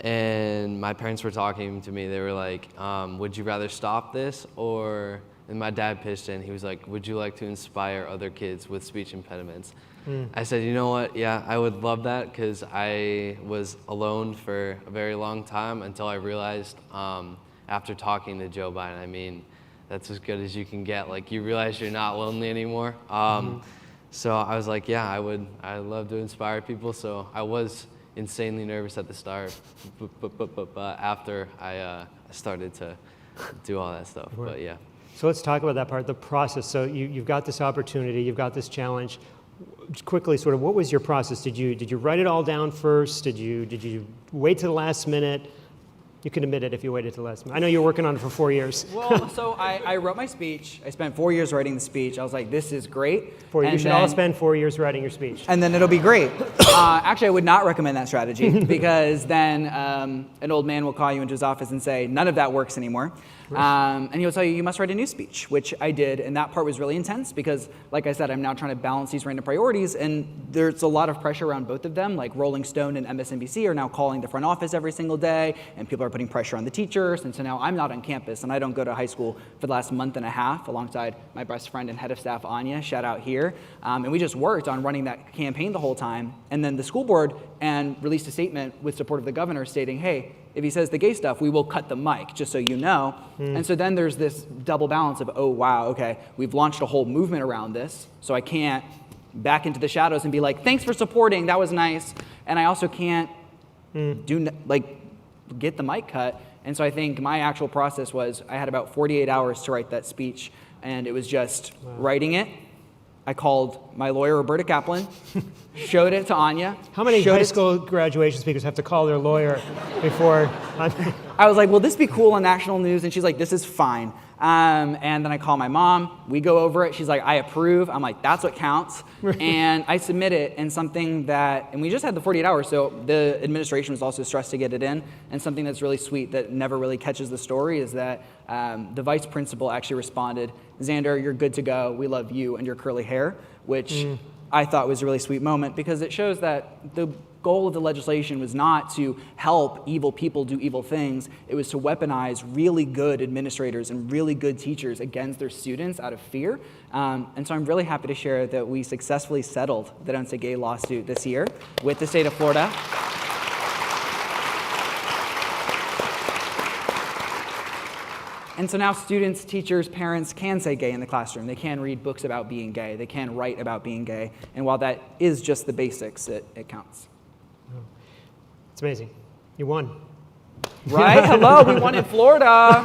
And my parents were talking to me. They were like, would you rather stop this or, and my dad pitched in, he was like, would you like to inspire other kids with speech impediments? I said, you know what, yeah, I would love that, because I was alone for a very long time until I realized after talking to Joe Biden, I mean, that's as good as you can get. Like, you realize you're not lonely anymore. So I was like, yeah, I'd love to inspire people. So I was insanely nervous at the start, but after I started to do all that stuff, but yeah. So let's talk about that part, the process. So you've got this opportunity, you've got this challenge. Quickly, sort of, what was your process? Did you write it all down first? Did you wait to the last minute? You can admit it if you waited till last minute. I know you were working on it for 4 years. Well, so I wrote my speech. I spent 4 years writing the speech. I was like, this is great. You should all spend 4 years writing your speech. And then it'll be great. Actually, I would not recommend that strategy because then an old man will call you into his office and say, none of that works anymore. And he'll tell you, you must write a new speech, which I did. And that part was really intense because, like I said, I'm now trying to balance these random priorities. And there's a lot of pressure around both of them. Like Rolling Stone and MSNBC are now calling the front office every single day. And people are putting pressure on the teachers. And so now I'm not on campus. And I don't go to high school for the last month and a half alongside my best friend and head of staff, Anya. Shout out here. And we just worked on running that campaign the whole time. And then the school board released a statement with support of the governor stating, hey, if he says the gay stuff, we will cut the mic, just so you know. And so then there's this double balance of, oh, wow, okay, we've launched a whole movement around this, so I can't back into the shadows and be like, thanks for supporting, that was nice. And I also can't get the mic cut. And so I think my actual process was I had about 48 hours to write that speech, and it was just writing it. I called my lawyer, Roberta Kaplan, showed it to Anya. How many high school graduation speakers have to call their lawyer before? I was like, will this be cool on national news? And she's like, this is fine. And then I call my mom. We go over it. She's like, I approve. I'm like, that's what counts. And I submit it, and we just had the 48 hours, so the administration was also stressed to get it in. And something that's really sweet that never really catches the story is that the vice principal actually responded, Zander, you're good to go. We love you and your curly hair, which I thought was a really sweet moment because it shows that the goal of the legislation was not to help evil people do evil things. It was to weaponize really good administrators and really good teachers against their students out of fear. And so I'm really happy to share that we successfully settled the Don't Say Gay lawsuit this year with the state of Florida. And so now students, teachers, parents can say gay in the classroom. They can read books about being gay. They can write about being gay. And while that is just the basics, it counts. It's amazing. You won. Right? Hello, we won in Florida.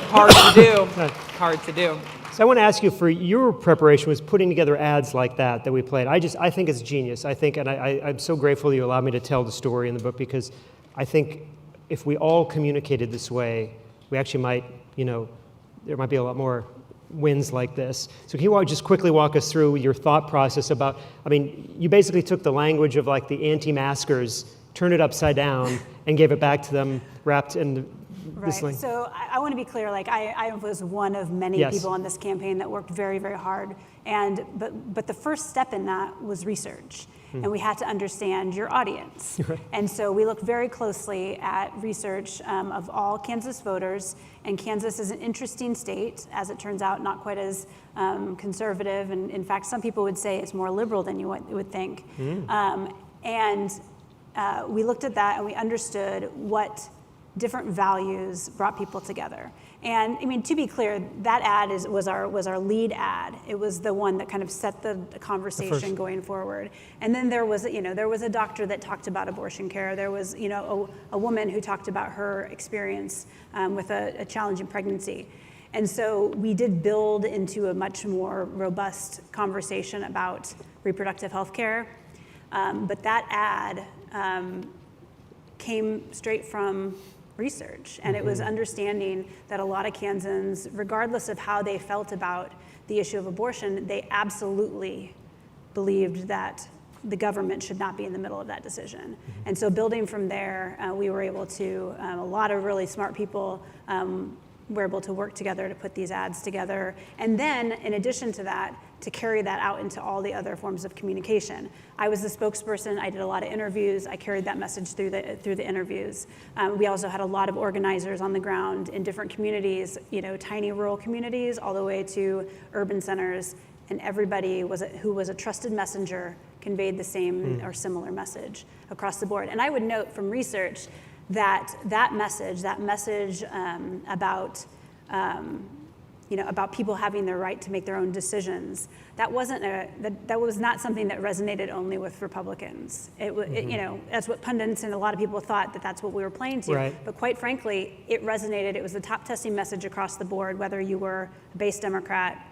Hard to do. Hard to do. So I want to ask you, for your preparation was putting together ads like that we played. I think it's genius. I'm so grateful you allowed me to tell the story in the book because I think if we all communicated this way, we actually might, there might be a lot more wins like this. So can you just quickly walk us through your thought process about, you basically took the language of like the anti-maskers, turned it upside down, and gave it back to them wrapped in this Right. So I want to be clear, I was one of many people on this campaign that worked very, very hard. But the first step in that was research. And we had to understand your audience. And so we looked very closely at research of all Kansas voters. And Kansas is an interesting state, as it turns out, not quite as conservative. And in fact, some people would say it's more liberal than you would think. We looked at that and we understood what different values brought people together. And to be clear, that ad was our lead ad. It was the one that kind of set the conversation going forward. And then there was a doctor that talked about abortion care. There was a woman who talked about her experience with a challenging pregnancy. And so we did build into a much more robust conversation about reproductive health care. But that ad came straight from research, and it was understanding that a lot of Kansans, regardless of how they felt about the issue of abortion, they absolutely believed that the government should not be in the middle of that decision. And so building from there, we were able to, a lot of really smart people were able to work together to put these ads together. And then, in addition to that, to carry that out into all the other forms of communication. I was the spokesperson. I did a lot of interviews. I carried that message through the interviews. We also had a lot of organizers on the ground in different communities, tiny rural communities, all the way to urban centers. And everybody who was a trusted messenger conveyed the same or similar message across the board. And I would note from research that message about about people having the right to make their own decisions, that was not something that resonated only with Republicans. That's what pundits and a lot of people thought that's what we were playing to. Right. But quite frankly, it resonated. It was the top testing message across the board, whether you were a base Democrat,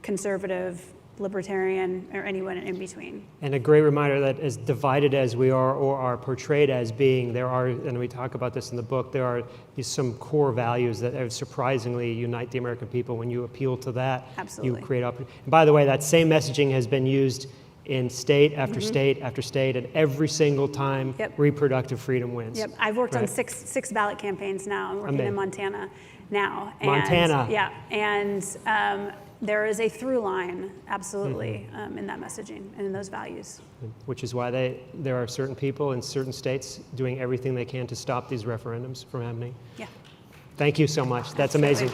conservative, libertarian, or anyone in between. And a great reminder that as divided as we are or are portrayed as being, there are, and we talk about this in the book, there are some core values that surprisingly unite the American people. When you appeal to that, Absolutely. you create opportunity. And by the way, that same messaging has been used in state after state after state, and every single time reproductive freedom wins. Yep, I've worked on six ballot campaigns now. I'm working in Montana now. And, Montana. Yeah, and there is a through line, absolutely, in that messaging and in those values. Which is why there are certain people in certain states doing everything they can to stop these referendums from happening. Yeah. Thank you so much. That's amazing.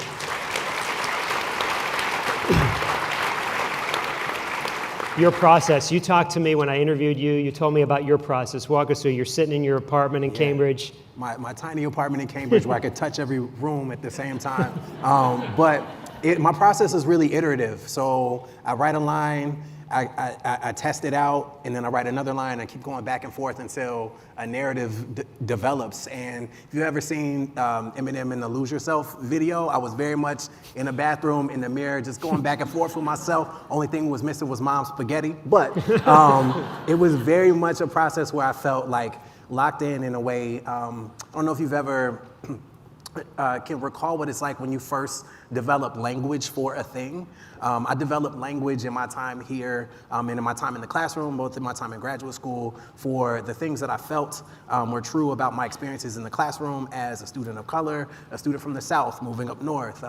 Your process. You talked to me when I interviewed you. You told me about your process. Walk us through. You're sitting in your apartment in Cambridge. My tiny apartment in Cambridge where I could touch every room at the same time. But my process is really iterative. So I write a line, I test it out, and then I write another line. I keep going back and forth until a narrative develops. And if you've ever seen Eminem in the Lose Yourself video, I was very much in a bathroom, in the mirror, just going back and forth with myself. Only thing was missing was mom's spaghetti. But it was very much a process where I felt like locked in a way. I don't know if you've ever can recall what it's like when you first develop language for a thing. I developed language in my time here and in my time in the classroom, both in my time in graduate school, for the things that I felt were true about my experiences in the classroom as a student of color, a student from the South moving up north.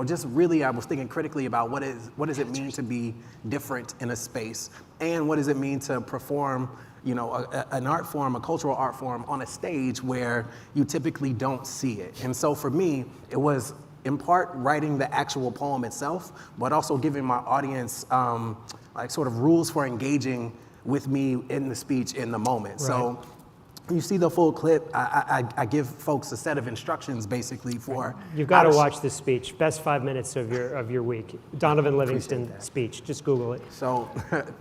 Just really I was thinking critically about what does it mean to be different in a space, and what does it mean to perform an art form, a cultural art form on a stage where you typically don't see it. And so for me, it was in part writing the actual poem itself, but also giving my audience sort of rules for engaging with me in the speech in the moment. Right. So you see the full clip, I give folks a set of instructions basically for. You've got to watch this speech. Best 5 minutes of your week. Donovan Livingston speech. Just Google it. So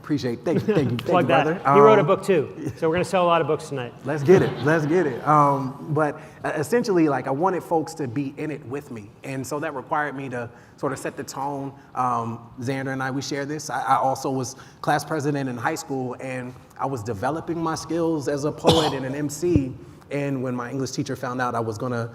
thank you, Plug that. brother. He wrote a book too. So we're going to sell a lot of books tonight. Let's get it. But essentially, I wanted folks to be in it with me. And so that required me to sort of set the tone. Zander and I, we share this. I also was class president in high school, and I was developing my skills as a poet and an MC. And when my English teacher found out I was going to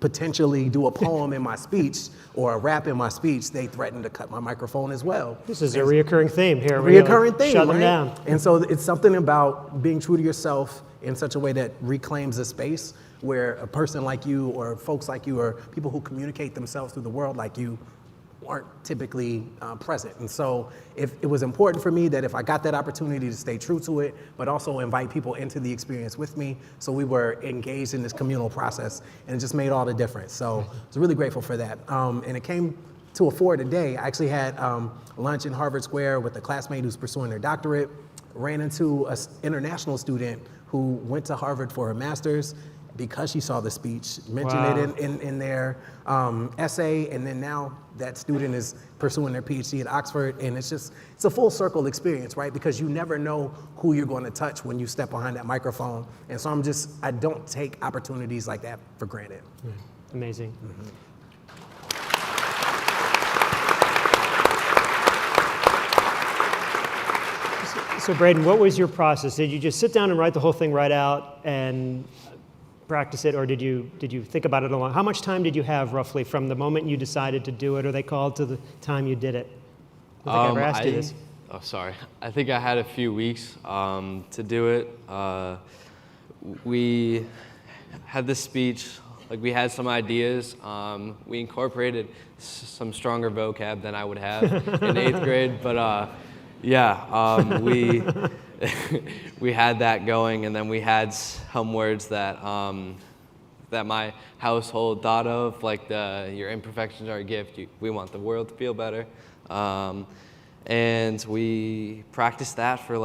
potentially do a poem in my speech or a rap in my speech, they threatened to cut my microphone as well. This is a reoccurring theme here. Reoccurring theme, shut right? them down. And so it's something about being true to yourself in such a way that reclaims a space where a person like you or folks like you or people who communicate themselves through the world like you aren't typically present. And so it was important for me that if I got that opportunity to stay true to it, but also invite people into the experience with me, so we were engaged in this communal process, and it just made all the difference. So I was really grateful for that. And it came to a fore today. I actually had lunch in Harvard Square with a classmate who's pursuing their doctorate, ran into an international student who went to Harvard for her master's, because she saw the speech, mentioned it in their essay, and then now that student is pursuing their PhD at Oxford, and it's a full circle experience, right? Because you never know who you're going to touch when you step behind that microphone, and so I don't take opportunities like that for granted. Amazing. So Braden, what was your process? Did you just sit down and write the whole thing right out and practice it, or did you think about it a lot? How much time did you have roughly from the moment you decided to do it, or they called, to the time you did it? I think I ever asked you this. Oh, sorry. I think I had a few weeks to do it. We had this speech, we had some ideas. We incorporated some stronger vocab than I would have in 8th grade, but we had that going, and then we had some words that that my household thought of, like your imperfections are a gift. We want the world to feel better, and we practiced that for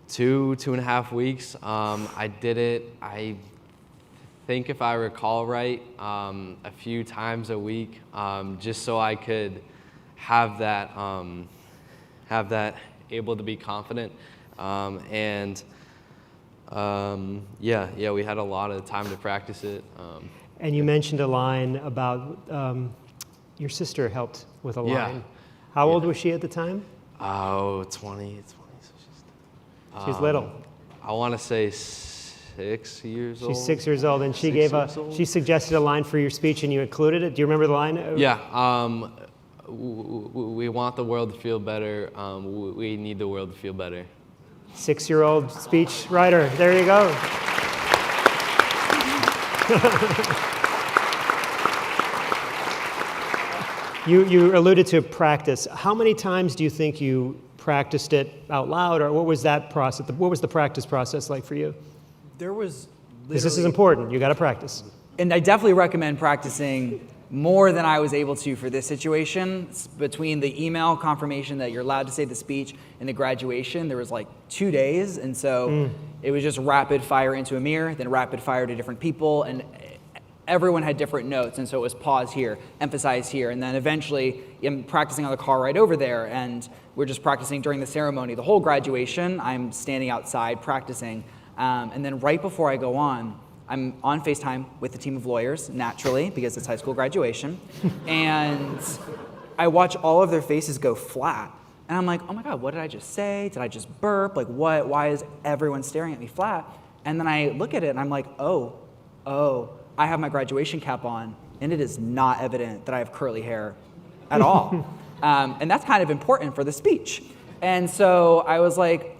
2.5 weeks. I did it, I think if I recall right, a few times a week, just so I could have that able to be confident, we had a lot of time to practice it. And you mentioned a line about your sister helped with a line. How old was she at the time? Oh, 20. So She's little. I want to say 6 years old. She's 6 years old, and she 6 gave years old. she suggested a line for your speech, and you included it. Do you remember the line? Yeah. We want the world to feel better. We need the world to feel better. 6-year-old speech writer. There you go. You alluded to practice. How many times do you think you practiced it out loud, or what was that process? What was the practice process like for you? There was Because this is important. You got to practice. And I definitely recommend practicing more than I was able to for this situation. Between the email confirmation that you're allowed to say the speech and the graduation, there was like 2 days. And so it was just rapid fire into a mirror, then rapid fire to different people. And everyone had different notes. And so it was pause here, emphasize here. And then eventually I'm practicing on the car right over there. And we're just practicing during the ceremony. The whole graduation, I'm standing outside practicing. And then right before I go on, I'm on FaceTime with a team of lawyers, naturally, because it's high school graduation. And I watch all of their faces go flat. And I'm like, oh my God, what did I just say? Did I just burp? Like, what? Why is everyone staring at me flat? And then I look at it and I'm like, oh, I have my graduation cap on, and it is not evident that I have curly hair at all. And that's kind of important for the speech. And so I was like,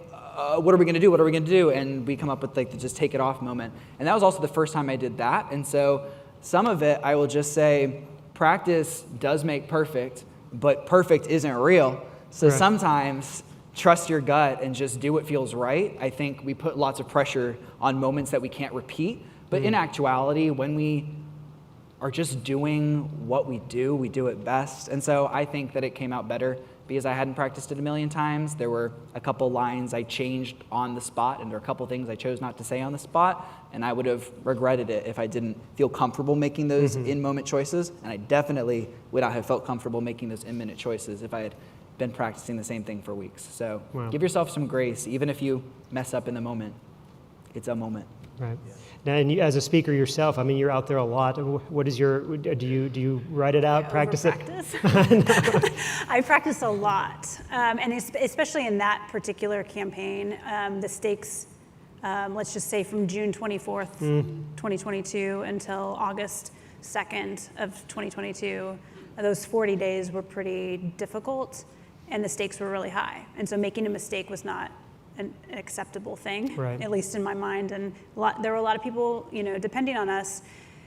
what are we gonna do? What are we gonna do? And we come up with like the just take it off moment. And that was also the first time I did that. And so some of it, I will just say, practice does make perfect, but perfect isn't real. So sometimes trust your gut and just do what feels right. I think we put lots of pressure on moments that we can't repeat. But in actuality, when we are just doing what we do it best. And so I think that it came out better because I hadn't practiced it a million times. There were a couple lines I changed on the spot, and there were a couple things I chose not to say on the spot, and I would have regretted it if I didn't feel comfortable making those in-moment choices, and I definitely would not have felt comfortable making those in-minute choices if I had been practicing the same thing for weeks. So give yourself some grace, even if you mess up in the moment. It's a moment. Right. Now, and you, as a speaker yourself, I mean, you're out there a lot. What is your? Do you write it out, practice it? I practice a lot, and especially in that particular campaign, the stakes. Let's just say from June 24th, 2022, until August 2nd of 2022, those 40 days were pretty difficult, and the stakes were really high. And so making a mistake was not an acceptable thing, at least in my mind. And there were a lot of people, depending on us.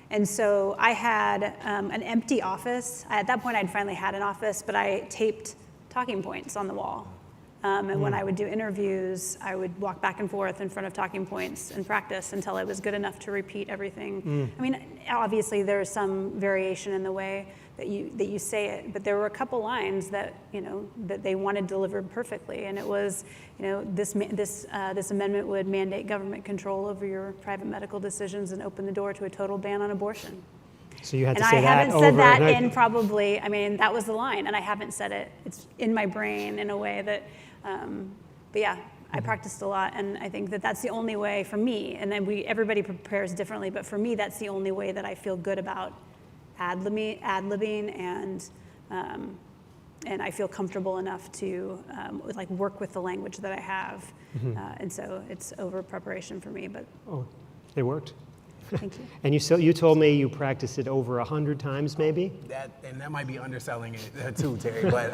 And so I had an empty office. At that point, I'd finally had an office, but I taped talking points on the wall. And when I would do interviews, I would walk back and forth in front of talking points and practice until I was good enough to repeat everything. I mean, obviously there's some variation in the way that you say it, but there were a couple lines that that they wanted delivered perfectly, and it was this amendment would mandate government control over your private medical decisions and open the door to a total ban on abortion. So you had to and say I that haven't said that over. in probably, that was the line, and I haven't said it. It's in my brain in a way that, but yeah, I practiced a lot, and I think that that's the only way for me, and then everybody prepares differently, but for me, that's the only way that I feel good about ad-libbing, and I feel comfortable enough to work with the language that I have, and so it's over preparation for me. But it worked. Thank you. And you told me you practiced it over 100 times, maybe? That might be underselling it too, Terry. But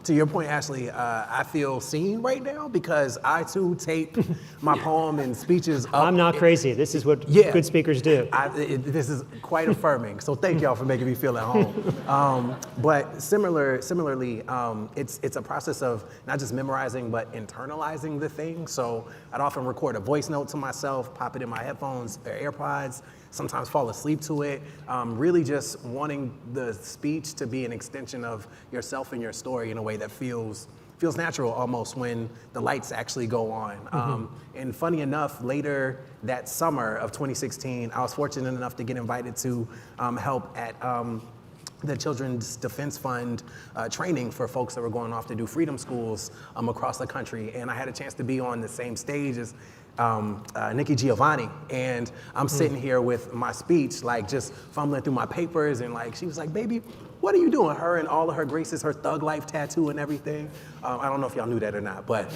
to your point, Ashley, I feel seen right now because I too tape my poem and speeches up. I'm not crazy. This is what good speakers do. This is quite affirming. So thank y'all for making me feel at home. But similarly, it's a process of not just memorizing, but internalizing the thing. So I'd often record a voice note to myself, pop it in my headphones or AirPods, sometimes fall asleep to it, really just wanting the speech to be an extension of yourself and your story in a way that feels natural almost when the lights actually go on. And funny enough, later that summer of 2016, I was fortunate enough to get invited to help at the Children's Defense Fund training for folks that were going off to do freedom schools across the country. And I had a chance to be on the same stage as Nikki Giovanni, and I'm sitting here with my speech, like just fumbling through my papers, and like she was like, "Baby, what are you doing?" Her and all of her graces, her Thug Life tattoo and everything. I don't know if y'all knew that or not, but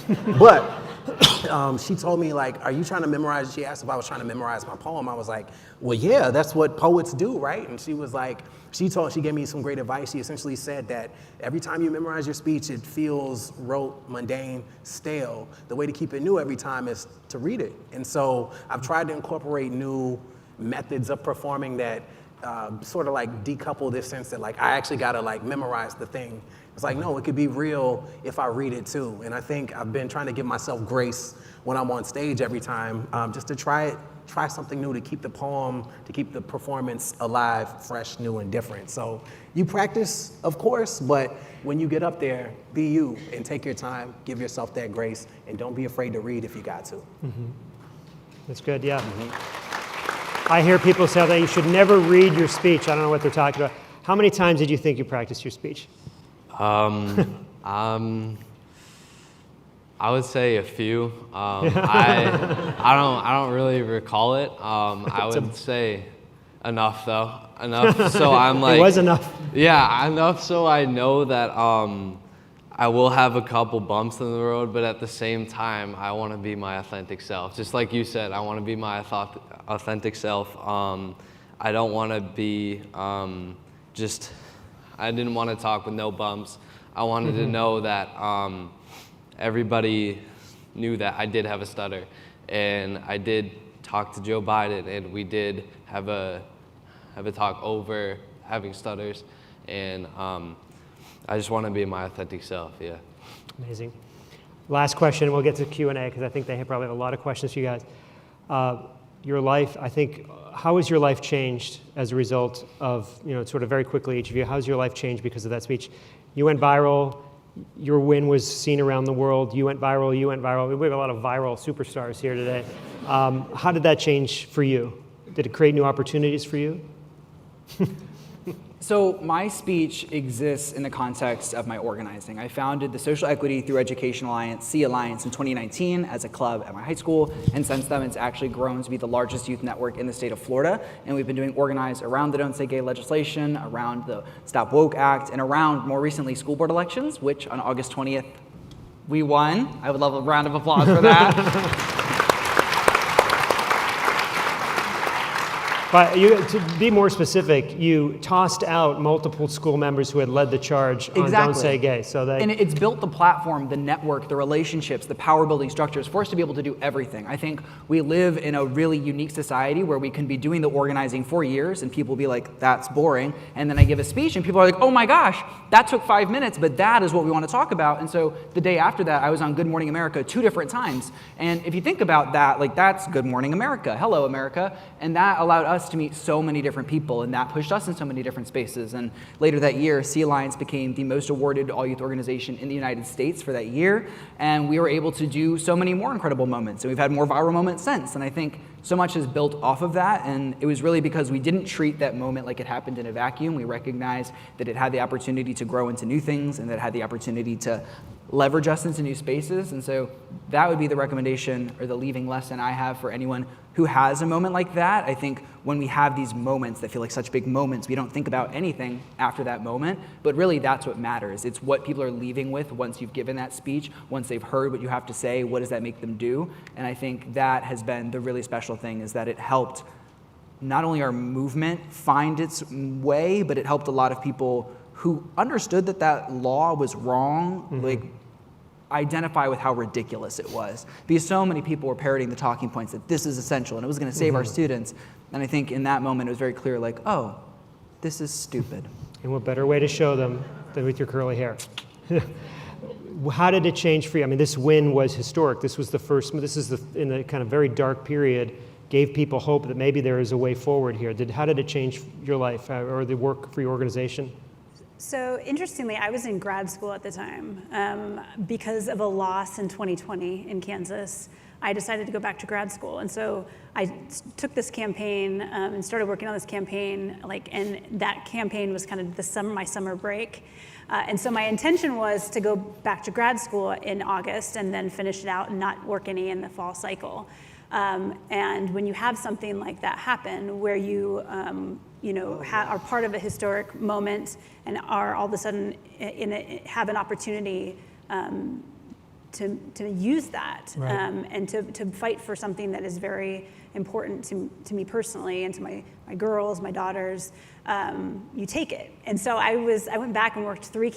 she told me like, "Are you trying to memorize?" She asked if I was trying to memorize my poem. I was like, "Well, yeah, that's what poets do, right?" And she was like, she gave me some great advice. She essentially said that every time you memorize your speech, it feels rote, mundane, stale. The way to keep it new every time is to read it. And so I've tried to incorporate new methods of performing that sort of like decouple this sense that like I actually gotta like memorize the thing. It's like, no, it could be real if I read it too. And I think I've been trying to give myself grace when I'm on stage every time, just to try something new, to keep the poem, to keep the performance alive, fresh, new, and different. So you practice, of course, but when you get up there, be you and take your time, give yourself that grace, and don't be afraid to read if you got to. That's good, yeah. I hear people say that you should never read your speech. I don't know what they're talking about. How many times did you think you practiced your speech? I would say a few. I don't really recall it. I would say enough though. Enough so I'm like. It was enough. Yeah, enough so I know that I will have a couple bumps in the road, but at the same time, I want to be my authentic self. Just like you said, I want to be my authentic self. I don't want to be I didn't want to talk with no bumps. I wanted to know that everybody knew that I did have a stutter, and I did talk to Joe Biden, and we did have a talk over having stutters, and I just want to be my authentic self, yeah. Amazing. Last question, we'll get to Q&A because I think they probably have a lot of questions for you guys. Your life, I think, how has your life changed as a result of, sort of very quickly, each of you, how's your life changed because of that speech? You went viral. Your win was seen around the world. You went viral. We have a lot of viral superstars here today. How did that change for you? Did it create new opportunities for you? So my speech exists in the context of my organizing. I founded the Social Equity Through Education Alliance, C Alliance, in 2019 as a club at my high school, and since then it's actually grown to be the largest youth network in the state of Florida, and we've been doing organized around the Don't Say Gay legislation, around the Stop Woke Act, and around, more recently, school board elections, which on August 20th we won. I would love a round of applause for that. But to be more specific, you tossed out multiple school members who had led the charge on Don't Say Gay. And it's built the platform, the network, the relationships, the power building structures for us to be able to do everything. I think we live in a really unique society where we can be doing the organizing for years and people will be like, that's boring. And then I give a speech and people are like, oh my gosh, that took 5 minutes, but that is what we want to talk about. And so the day after that, I was on Good Morning America 2 different times. And if you think about that, like that's Good Morning America, hello America. And that allowed us to meet so many different people, and that pushed us in so many different spaces. And later that year, C Alliance became the most awarded all-youth organization in the United States for that year, and we were able to do so many more incredible moments, and we've had more viral moments since, and I think so much is built off of that, and it was really because we didn't treat that moment like it happened in a vacuum. We recognized that it had the opportunity to grow into new things, and that it had the opportunity to leverage us into new spaces, and so that would be the recommendation or the leaving lesson I have for anyone who has a moment like that. I think when we have these moments that feel like such big moments, we don't think about anything after that moment, but really that's what matters. It's what people are leaving with once you've given that speech, once they've heard what you have to say, what does that make them do? And I think that has been the really special thing, is that it helped not only our movement find its way, but it helped a lot of people who understood that that law was wrong, like identify with how ridiculous it was. Because so many people were parroting the talking points that this is essential and it was going to save our students. And I think in that moment it was very clear, like, oh, this is stupid. And what better way to show them than with your curly hair? How did it change for you? I mean, this win was historic. This was the first, in a kind of very dark period, gave people hope that maybe there is a way forward here. How did it change your life or the work for your organization? So interestingly, I was in grad school at the time because of a loss in 2020 in Kansas. I decided to go back to grad school. And so I took this campaign and started working on this campaign, and that campaign was kind of my summer break. And so my intention was to go back to grad school in August and then finish it out and not work any in the fall cycle. And when you have something like that happen, where you are part of a historic moment and are all of a sudden have an opportunity to use that, right. and to fight for something that is very important to me personally and to my girls, my daughters, you take it. And so I went back and worked 3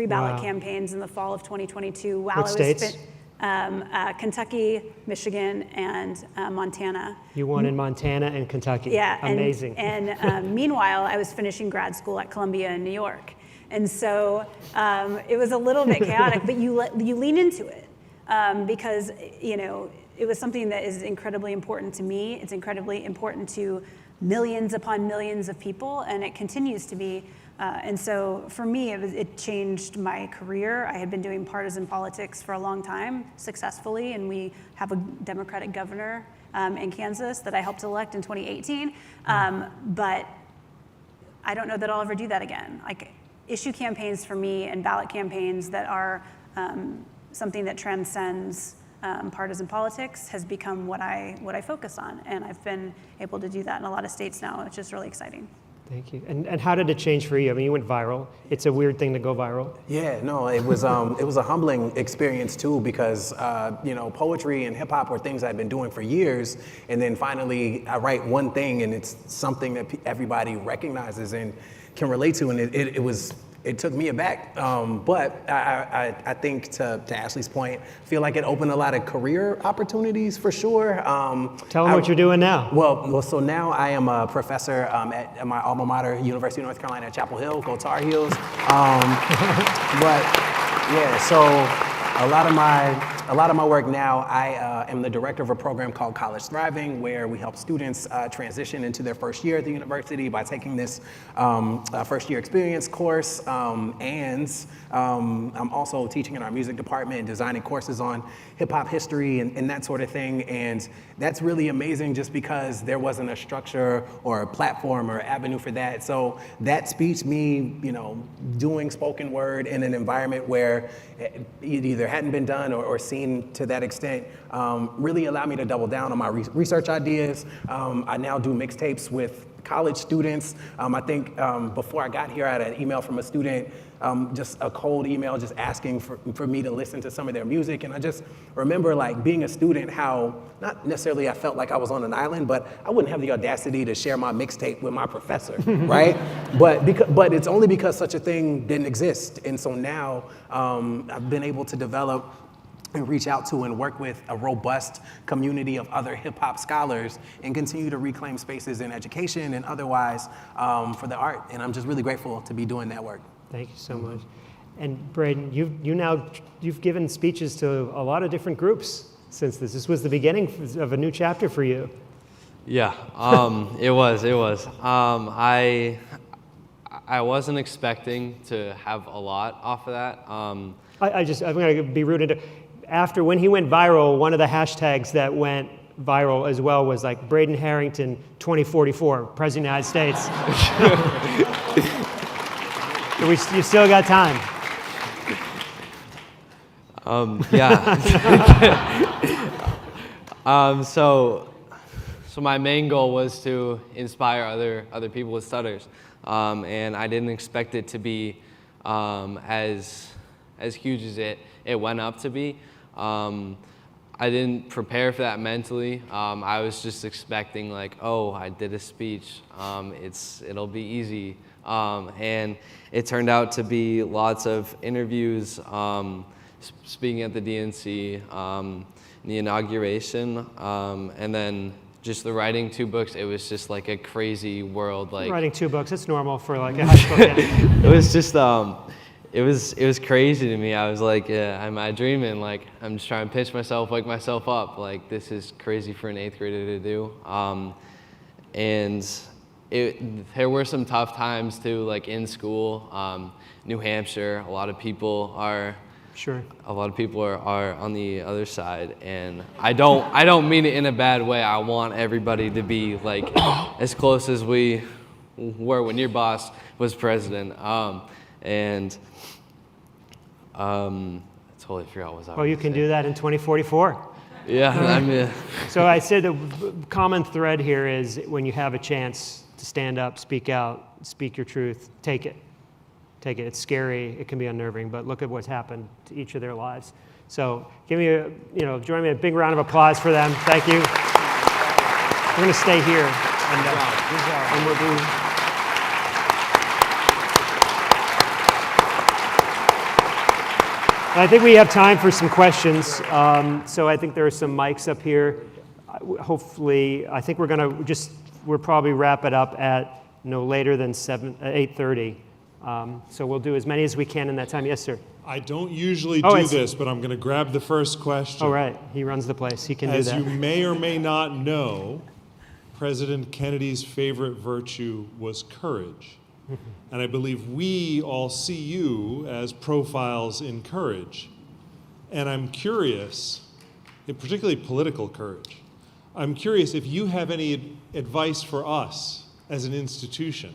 ballot campaigns in the fall of 2022 while What states? Kentucky, Michigan, and Montana. You won in Montana and Kentucky. Yeah, amazing. And meanwhile, I was finishing grad school at Columbia in New York. And so it was a little bit chaotic, but you lean into it because it was something that is incredibly important to me. It's incredibly important to millions upon millions of people, and it continues to be. And so for me, it changed my career. I had been doing partisan politics for a long time, successfully, and we have a Democratic governor in Kansas that I helped elect in 2018. But I don't know that I'll ever do that again. Issue campaigns for me and ballot campaigns that are something that transcends partisan politics has become what I focus on, and I've been able to do that in a lot of states now, which is really exciting. Thank you. And how did it change for you? I mean, you went viral. It's a weird thing to go viral. Yeah, no, it was a humbling experience too, because poetry and hip hop were things I'd been doing for years, and then finally I write one thing and it's something that everybody recognizes and can relate to, and it took me aback, but I think to Ashley's point, I feel like it opened a lot of career opportunities for sure. Tell them what you're doing now. Well, so now I am a professor at my alma mater, University of North Carolina at Chapel Hill, go Tar Heels. But yeah, so a lot of my work now, I am the director of a program called College Thriving, where we help students transition into their first year at the university by taking this first year experience course. And I'm also teaching in our music department and designing courses on hip hop history and that sort of thing. And that's really amazing just because there wasn't a structure or a platform or avenue for that. So that speech, me, doing spoken word in an environment where it either hadn't been done or seen to that extent, really allowed me to double down on my research ideas. I now do mixtapes with college students. I think before I got here, I had an email from a student, just a cold email just asking for me to listen to some of their music. And I just remember being a student, how not necessarily I felt like I was on an island, but I wouldn't have the audacity to share my mixtape with my professor, right? But it's only because such a thing didn't exist. And so now I've been able to develop and reach out to and work with a robust community of other hip hop scholars and continue to reclaim spaces in education and otherwise for the art. And I'm just really grateful to be doing that work. Thank you so much. And Braden, you've given speeches to a lot of different groups since this. This was the beginning of a new chapter for you. Yeah, it was. I wasn't expecting to have a lot off of that. I'm going to be rude. After when he went viral, one of the hashtags that went viral as well was Braden Harrington 2044, President of the United States. You still got time. Yeah. So my main goal was to inspire other people with stutters, and I didn't expect it to be as huge as it went up to be. I didn't prepare for that mentally. I was just expecting I did a speech. It'll be easy. And it turned out to be lots of interviews, speaking at the DNC, the inauguration, and then just the writing 2 books. It was just a crazy world. Writing 2 books, it's normal for a high school kid. It was just, it was crazy to me. I was yeah, am I dreaming? I'm just trying to pitch myself, wake myself up. This is crazy for an 8th grader to do. And there were some tough times too, in school. New Hampshire, a lot of people are Sure. A lot of people are on the other side, and I don't mean it in a bad way. I want everybody to be like as close as we were when your boss was president. I totally forgot what I was Well, you can do that in 2044. Yeah, I mean. So I said the common thread here is when you have a chance to stand up, speak out, speak your truth, take it. Take it. It's scary. It can be unnerving, but look at what's happened to each of their lives. So give me join me a big round of applause for them. Thank you. We're going to stay here. And we'll do. I think we have time for some questions. So I think there are some mics up here. Hopefully, I think we'll probably wrap it up at no later than 8:30. So we'll do as many as we can in that time. Yes, sir. I don't usually do this, but I'm going to grab the first question. Oh, right. He runs the place. He can do that. As you may or may not know, President Kennedy's favorite virtue was courage. And I believe we all see you as profiles in courage. And I'm curious, particularly political courage, I'm curious if you have any advice for us as an institution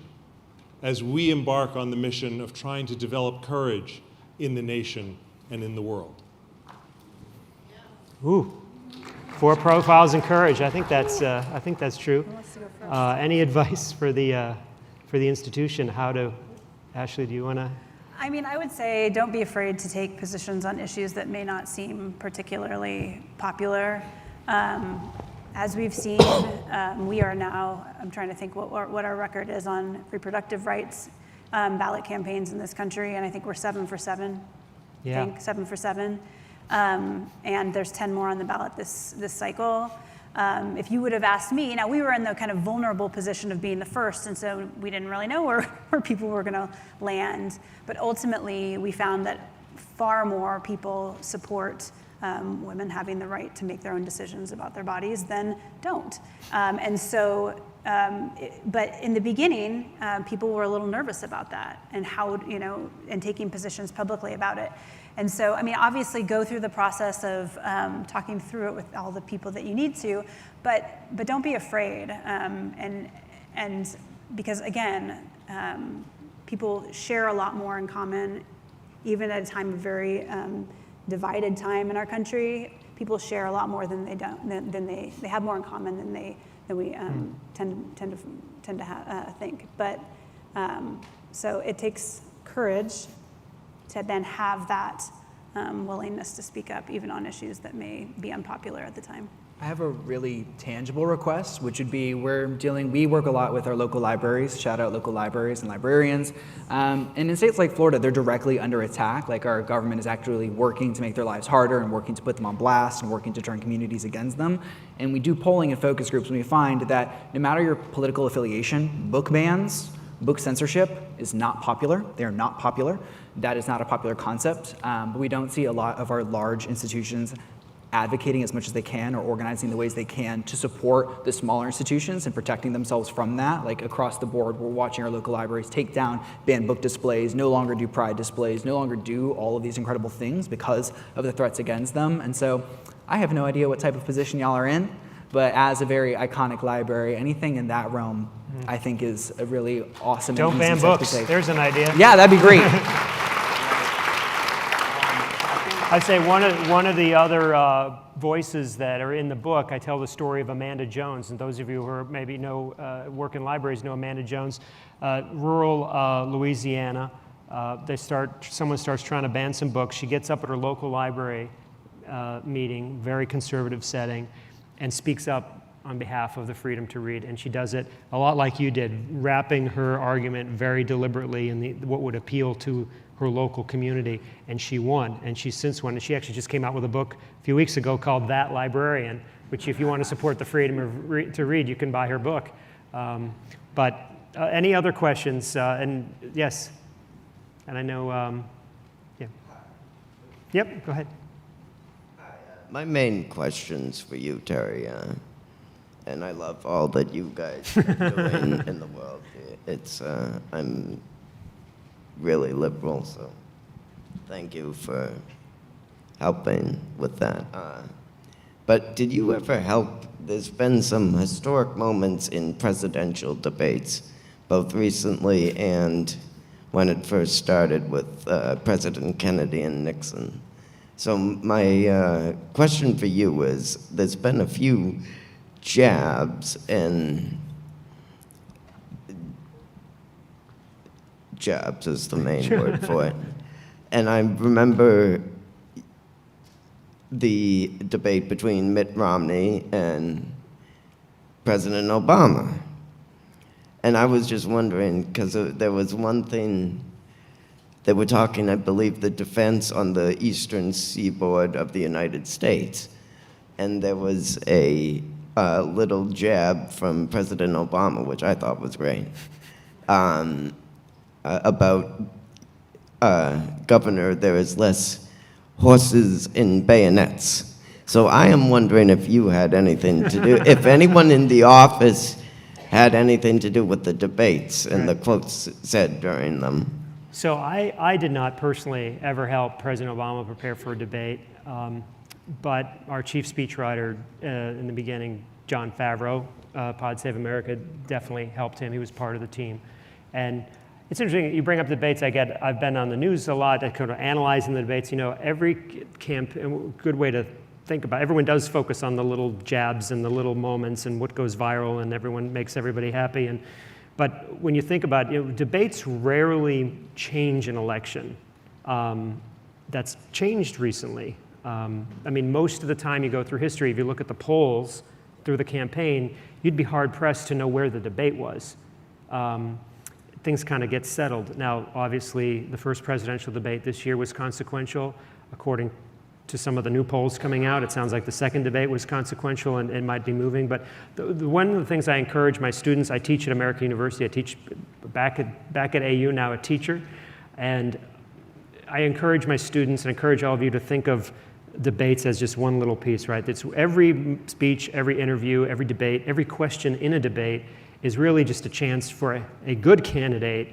as we embark on the mission of trying to develop courage in the nation and in the world. Ooh, 4 profiles in courage. I think that's true. Any advice for the institution? Ashley, do you want to? I mean, I would say don't be afraid to take positions on issues that may not seem particularly popular. As we've seen, we are now, I'm trying to think what our record is on reproductive rights ballot campaigns in this country, and I think we're 7 for 7. Yeah. I think 7 for 7. And there's 10 more on the ballot this cycle. If you would have asked me, now we were in the kind of vulnerable position of being the first, and so we didn't really know where people were going to land. But ultimately, we found that far more people support women having the right to make their own decisions about their bodies than don't. But in the beginning, people were a little nervous about that and and taking positions publicly about it. And so, I mean, obviously go through the process of talking through it with all the people that you need to, but don't be afraid. And because again, people share a lot more in common, even at a time of very divided time in our country. People share a lot more than they don't. Than they have more in common than we tend to think. But so it takes courage to then have that willingness to speak up, even on issues that may be unpopular at the time. I have a really tangible request, which would be we work a lot with our local libraries, shout out local libraries and librarians. And in states like Florida, they're directly under attack. Like our government is actually working to make their lives harder and working to put them on blast and working to turn communities against them. And we do polling and focus groups, and we find that no matter your political affiliation, book bans, book censorship is not popular. They are not popular. That is not a popular concept. But we don't see a lot of our large institutions advocating as much as they can or organizing the ways they can to support the smaller institutions and protecting themselves from that. Like across the board, we're watching our local libraries take down banned book displays, no longer do pride displays, no longer do all of these incredible things because of the threats against them. And so I have no idea what type of position y'all are in, but as a very iconic library, anything in that realm I think is a really awesome and easy ban step books. to take. There's an idea. Yeah, that'd be great. I'd say one of the other voices that are in the book, I tell the story of Amanda Jones, and those of you who are maybe work in libraries know Amanda Jones. Rural Louisiana, someone starts trying to ban some books. She gets up at her local library meeting, very conservative setting, and speaks up on behalf of the freedom to read, and she does it a lot like you did, wrapping her argument very deliberately in what would appeal to her local community, and she won, and she's since won, and she actually just came out with a book a few weeks ago called That Librarian, which if you want to support the freedom to read, you can buy her book. But any other questions? And yes, and I know, yeah. Yep, go ahead. My main question's for you, Terry, and I love all that you guys are doing in the world. I'm really liberal, so thank you for helping with that. But did you ever help? There's been some historic moments in presidential debates, both recently and when it first started with President Kennedy and Nixon. So my question for you is, there's been a few jabs and jabs is the main word for it. And I remember the debate between Mitt Romney and President Obama. And I was just wondering, because there was one thing, they were talking, I believe, the defense on the eastern seaboard of the United States. And there was a little jab from President Obama, which I thought was great, about Governor, there is less horses in bayonets. So I am wondering if you had anything to do, if anyone in the office had anything to do with the debates and the quotes said during them. So I did not personally ever help President Obama prepare for a debate, but our chief speechwriter in the beginning, John Favreau, Pod Save America, definitely helped him. He was part of the team. And it's interesting, you bring up debates. I've been on the news a lot, kind of analyzing the debates. You know, every campaign, good way to think about it, everyone does focus on the little jabs and the little moments and what goes viral, and everyone makes everybody happy. But when you think about it, debates rarely change an election. That's changed recently. I mean, most of the time you go through history, if you look at the polls through the campaign, you'd be hard-pressed to know where the debate was. Things kind of get settled. Now, obviously, the first presidential debate this year was consequential. According to some of the new polls coming out, it sounds like the second debate was consequential and it might be moving. But one of the things I encourage my students, I teach at American University, I teach back at AU, now a teacher, and I encourage my students and encourage all of you to think of debates as just one little piece, right? It's every speech, every interview, every debate, every question in a debate is really just a chance for a good candidate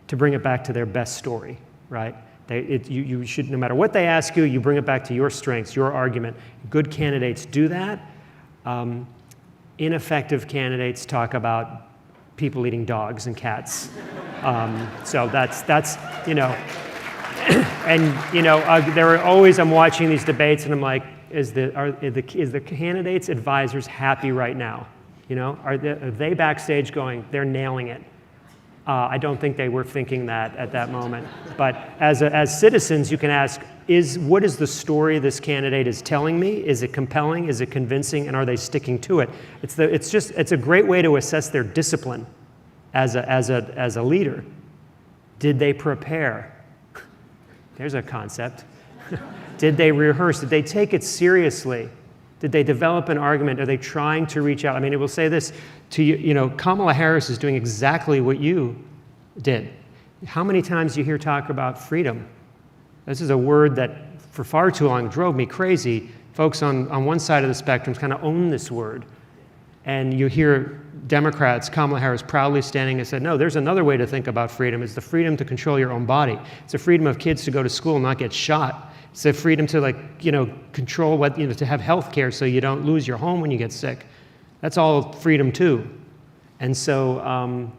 to bring it back to their best story, right? You should, no matter what they ask you, you bring it back to your strengths, your argument. Good candidates do that. Ineffective candidates talk about people eating dogs and cats. So that's you know, and you know, there are always, I'm watching these debates and I'm like, is the candidates' advisors happy right now? You know, are they backstage going, they're nailing it? I don't think they were thinking that at that moment. But as citizens, you can ask, what is the story this candidate is telling me? Is it compelling? Is it convincing? And are they sticking to it? It's a great way to assess their discipline as a leader. Did they prepare? There's a concept. Did they rehearse? Did they take it seriously? Did they develop an argument? Are they trying to reach out? I mean, it will say this to you, you know, Kamala Harris is doing exactly what you did. How many times do you hear talk about freedom? This is a word that for far too long drove me crazy. Folks on one side of the spectrum kind of own this word. And you hear Democrats, Kamala Harris proudly standing and said, no, there's another way to think about freedom. It's the freedom to control your own body. It's the freedom of kids to go to school and not get shot. It's the freedom to control to have health care so you don't lose your home when you get sick. That's all freedom too. And so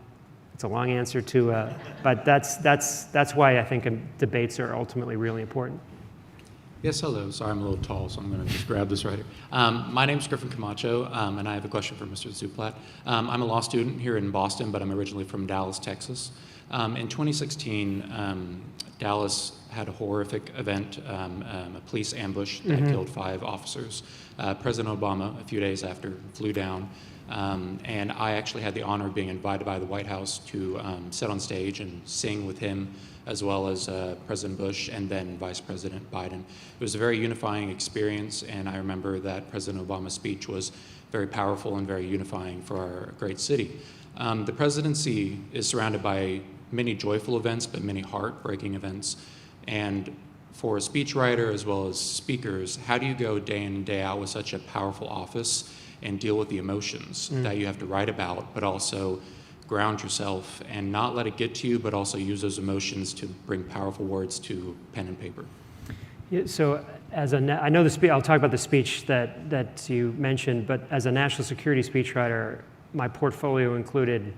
it's a long answer to, but that's why I think debates are ultimately really important. Yes, hello. Sorry, I'm a little tall, so I'm going to just grab this right here. My name's Griffin Camacho, and I have a question for Mr. Szuplat. I'm a law student here in Boston, but I'm originally from Dallas, Texas. In 2016, Dallas had a horrific event, a police ambush that killed 5 officers. President Obama, a few days after, flew down, and I actually had the honor of being invited by the White House to sit on stage and sing with him, as well as President Bush and then Vice President Biden. It was a very unifying experience, and I remember that President Obama's speech was very powerful and very unifying for our great city. The presidency is surrounded by many joyful events, but many heartbreaking events. And for a speechwriter as well as speakers, how do you go day in and day out with such a powerful office and deal with the emotions that you have to write about, but also ground yourself and not let it get to you, but also use those emotions to bring powerful words to pen and paper? Yeah, so I know I'll talk about the speech that you mentioned, but as a national security speechwriter, my portfolio included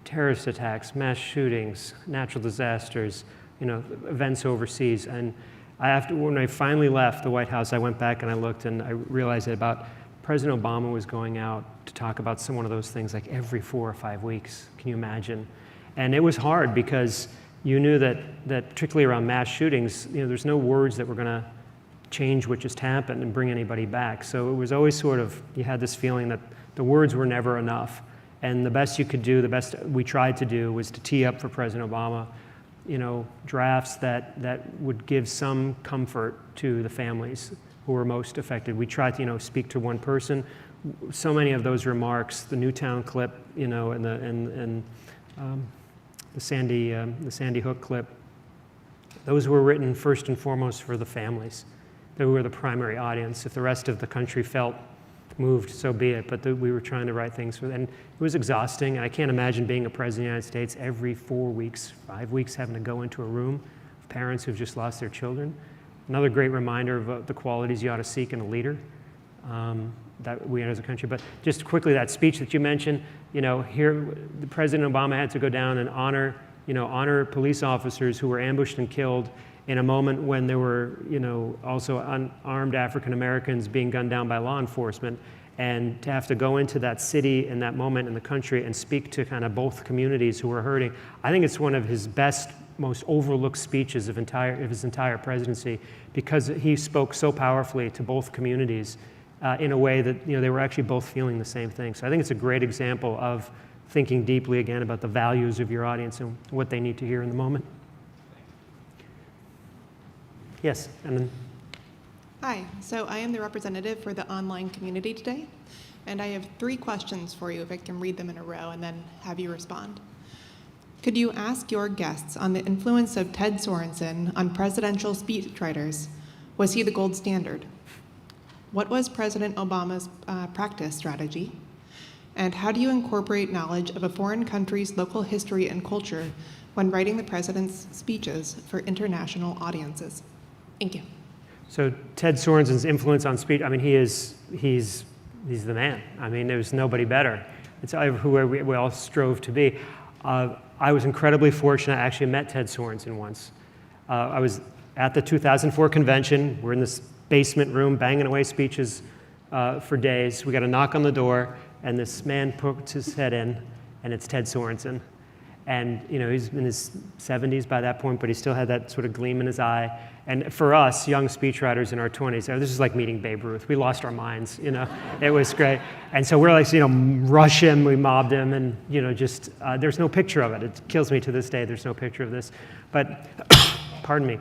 terrorist attacks, mass shootings, natural disasters, events overseas. And when I finally left the White House, I went back and I looked and I realized that President Obama was going out to talk about one of those things like every 4 or 5 weeks. Can you imagine? And it was hard because you knew that particularly around mass shootings, there's no words that were going to change what just happened and bring anybody back. So it was always you had this feeling that the words were never enough. And the best you could do, the best we tried to do, was to tee up for President Obama, drafts that would give some comfort to the families who were most affected. We tried to, speak to one person. So many of those remarks, the Newtown clip, and the Sandy Hook clip, those were written first and foremost for the families. They were the primary audience. If the rest of the country felt moved, so be it. But we were trying to write things for them. And it was exhausting. And I can't imagine being a president of the United States every 4 weeks, 5 weeks, having to go into a room of parents who've just lost their children. Another great reminder of the qualities you ought to seek in a leader that we as a country. But just quickly, that speech that you mentioned, here, the President Obama had to go down and honor police officers who were ambushed and killed in a moment when there were, also unarmed African Americans being gunned down by law enforcement, and to have to go into that city in that moment in the country and speak to kind of both communities who were hurting. I think it's one of his best, most overlooked speeches of his entire presidency, because he spoke so powerfully to both communities in a way that they were actually both feeling the same thing. So I think it's a great example of thinking deeply again about the values of your audience and what they need to hear in the moment. Yes, and then. Hi, so I am the representative for the online community today, and I have 3 questions for you, if I can read them in a row and then have you respond. Could you ask your guests on the influence of Ted Sorensen on presidential speechwriters? Was he the gold standard? What was President Obama's practice strategy? And how do you incorporate knowledge of a foreign country's local history and culture when writing the president's speeches for international audiences? Thank you. So Ted Sorensen's influence on speech, he's the man. There's nobody better. It's who we all strove to be. I was incredibly fortunate. I actually met Ted Sorensen once. I was at the 2004 convention. We're in this basement room banging away speeches for days. We got a knock on the door, and this man poked his head in, and it's Ted Sorensen. And he's in his 70s by that point, but he still had that sort of gleam in his eye. And for us, young speechwriters in our 20s, this is like meeting Babe Ruth. We lost our minds, It was great. And so we're like, rush him, we mobbed him, and, there's no picture of it. It kills me to this day, there's no picture of this. But, pardon me.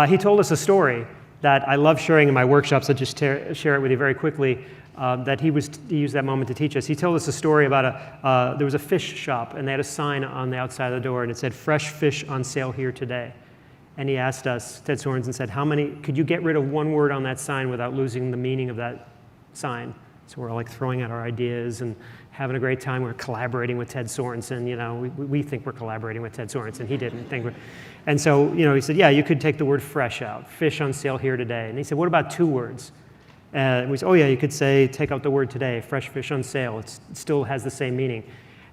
He told us a story that I love sharing in my workshops. I'll just share it with you very quickly. That he used that moment to teach us. He told us a story about there was a fish shop, and they had a sign on the outside of the door, and it said, "Fresh fish on sale here today." And he asked us, Ted Sorensen said, could you get rid of one word on that sign without losing the meaning of that sign? So we're all like throwing out our ideas and having a great time. We're collaborating with Ted Sorensen. We think we're collaborating with Ted Sorensen. He didn't think we're. And so, he said, yeah, you could take the word fresh out. Fish on sale here today. And he said, what about 2 words? We said, oh yeah, you could say, take out the word today, fresh fish on sale. It still has the same meaning.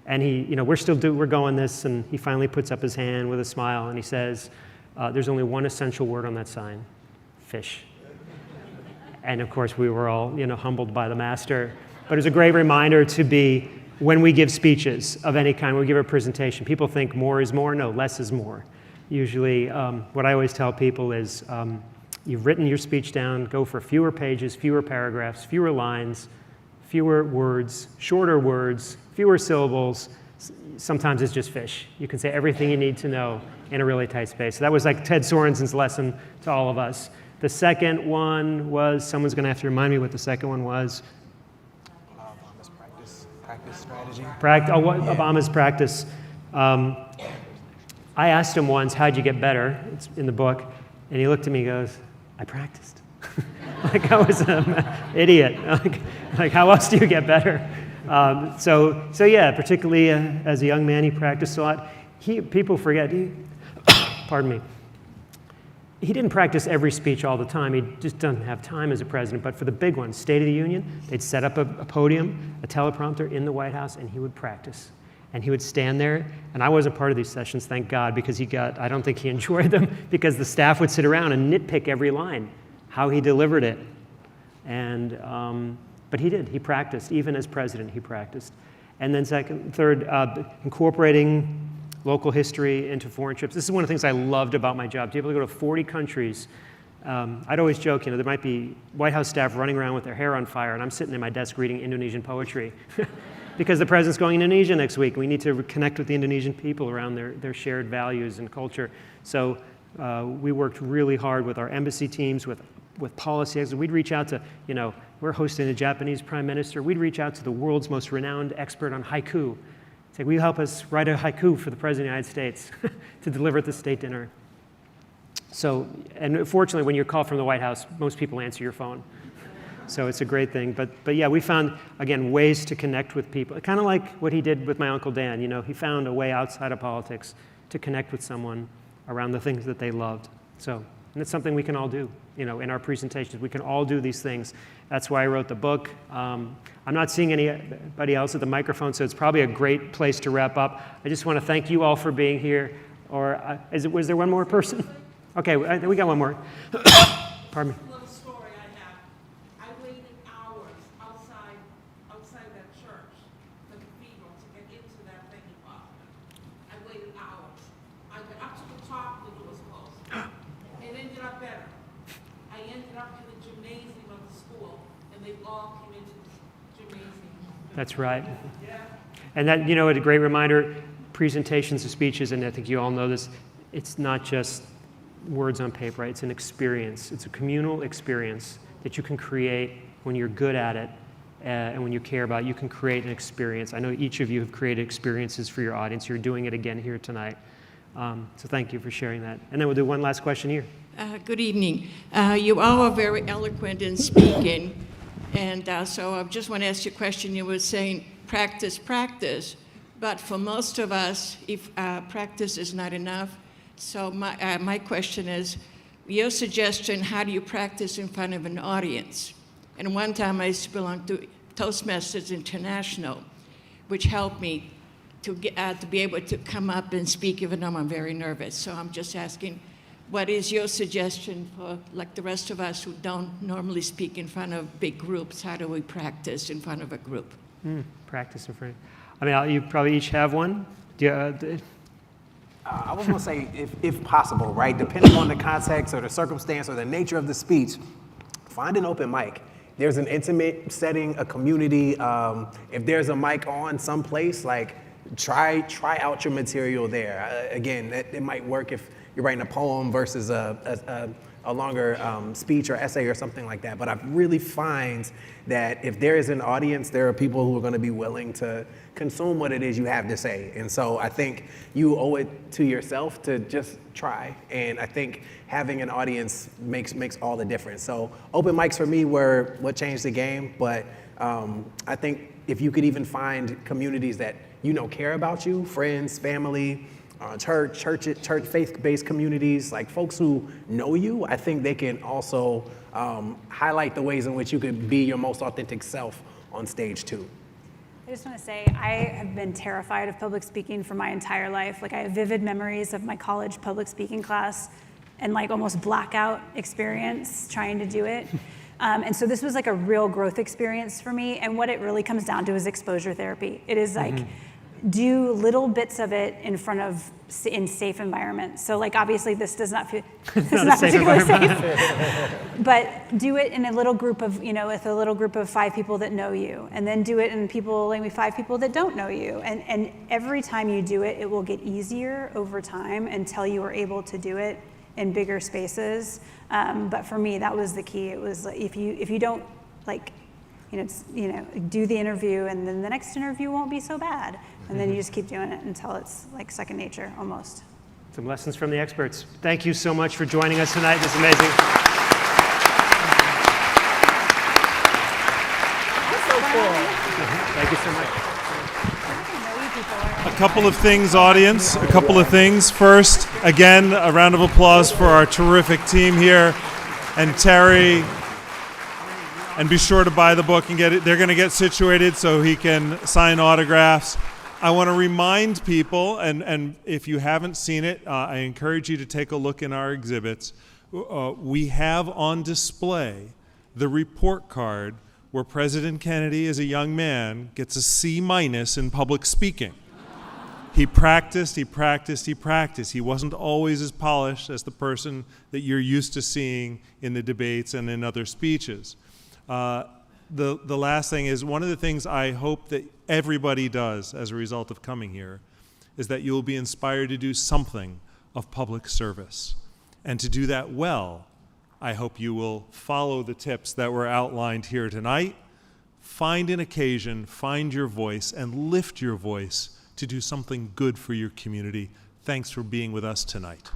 And we're going this, and he finally puts up his hand with a smile, and he says, there's only one essential word on that sign, fish. And of course, we were all, humbled by the master. But it's a great reminder to be, when we give speeches of any kind, when we give a presentation, people think more is more. No, less is more. Usually, what I always tell people is, you've written your speech down, go for fewer pages, fewer paragraphs, fewer lines, fewer words, shorter words, fewer syllables. Sometimes it's just fish. You can say everything you need to know in a really tight space. So that was like Ted Sorensen's lesson to all of us. The second one was, someone's going to have to remind me what the second one was. Obama's practice strategy. Obama's practice. I asked him once, how'd you get better? It's in the book. And he looked at me and goes, I practiced. Like I was an idiot. Like how else do you get better? So yeah, particularly as a young man, he practiced a lot. People forget, pardon me. he didn't practice every speech all the time. He just doesn't have time as a president. But for the big ones, State of the Union, they'd set up a podium, a teleprompter in the White House, and he would practice. And he would stand there, and I wasn't part of these sessions, thank God, because I don't think he enjoyed them, because the staff would sit around and nitpick every line, how he delivered it. And, but he did, he practiced, even as president, he practiced. And then third, incorporating local history into foreign trips. This is one of the things I loved about my job, to be able to go to 40 countries. I'd always joke, there might be White House staff running around with their hair on fire, and I'm sitting at my desk reading Indonesian poetry. Because the president's going to Indonesia next week. We need to connect with the Indonesian people around their shared values and culture. So we worked really hard with our embassy teams, with policy experts. We'd reach out to, we're hosting a Japanese prime minister. We'd reach out to the world's most renowned expert on haiku. Say, will you help us write a haiku for the President of the United States to deliver at the state dinner? So, and fortunately, when you're called from the White House, most people answer your phone. So it's a great thing. But yeah, we found, again, ways to connect with people. Kind of like what he did with my Uncle Dan. He found a way outside of politics to connect with someone around the things that they loved. So, and it's something we can all do, in our presentations. We can all do these things. That's why I wrote the book. I'm not seeing anybody else at the microphone, so it's probably a great place to wrap up. I just want to thank you all for being here. Or was there one more person? Okay, we got one more. Pardon me. Little story I have. I waited hours outside that church, the cathedral, to get into that thing department. I waited hours. I got up to the top, the door was closed. It ended up better. I ended up in the gymnasium of the school, and they all came into the gymnasium. That's right. And that, a great reminder, presentations of speeches, and I think you all know this, it's not just words on paper, right? It's an experience. It's a communal experience that you can create when you're good at it and when you care about it. You can create an experience. I know each of you have created experiences for your audience. You're doing it again here tonight. So thank you for sharing that. And then we'll do one last question here. Good evening. You all are very eloquent in speaking. And so I just want to ask you a question. You were saying practice, practice. But for most of us, if practice is not enough, so my question is, your suggestion, how do you practice in front of an audience? And one time I used to belong to Toastmasters International, which helped me to be able to come up and speak even though I'm very nervous. So I'm just asking, what is your suggestion for like the rest of us who don't normally speak in front of big groups? How do we practice in front of a group? Practice in front of, you probably each have one. I was going to say, if possible, right, depending on the context or the circumstance or the nature of the speech, find an open mic. There's an intimate setting, a community. If there's a mic on someplace, try out your material there. Again, it might work if you're writing a poem versus a longer speech or essay or something like that. But I really find that if there is an audience, there are people who are going to be willing to consume what it is you have to say. And so I think you owe it to yourself to just try. And I think having an audience makes all the difference. So open mics for me were what changed the game. But I think if you could even find communities that care about you, friends, family, church, faith-based communities, like folks who know you, I think they can also highlight the ways in which you could be your most authentic self on stage too. I just want to say, I have been terrified of public speaking for my entire life. I have vivid memories of my college public speaking class and almost blackout experience trying to do it. And so this was a real growth experience for me. And what it really comes down to is exposure therapy. It is do little bits of it in safe environments. So obviously this does not feel particularly safe, but do it in a little group of, with a little group of 5 people that know you, and then do it in maybe 5 people that don't know you. And every time you do it, it will get easier over time until you are able to do it in bigger spaces. But for me, that was the key. It was if you don't do the interview, and then the next interview won't be so bad. And then you just keep doing it until it's second nature, almost. Some lessons from the experts. Thank you so much for joining us tonight. This is amazing. That's so cool. Thank you so much. I know you people are A couple of things, audience. A couple of things. First, again, a round of applause for our terrific team here. And Terry, and be sure to buy the book and get it. They're going to get situated so he can sign autographs. I want to remind people, and if you haven't seen it, I encourage you to take a look in our exhibits. We have on display the report card where President Kennedy, as a young man, gets a C- in public speaking. He practiced, he practiced, he practiced. He wasn't always as polished as the person that you're used to seeing in the debates and in other speeches. The last thing is, one of the things I hope that everybody does as a result of coming here is that you'll be inspired to do something of public service. And to do that well, I hope you will follow the tips that were outlined here tonight. Find an occasion, find your voice, and lift your voice to do something good for your community. Thanks for being with us tonight.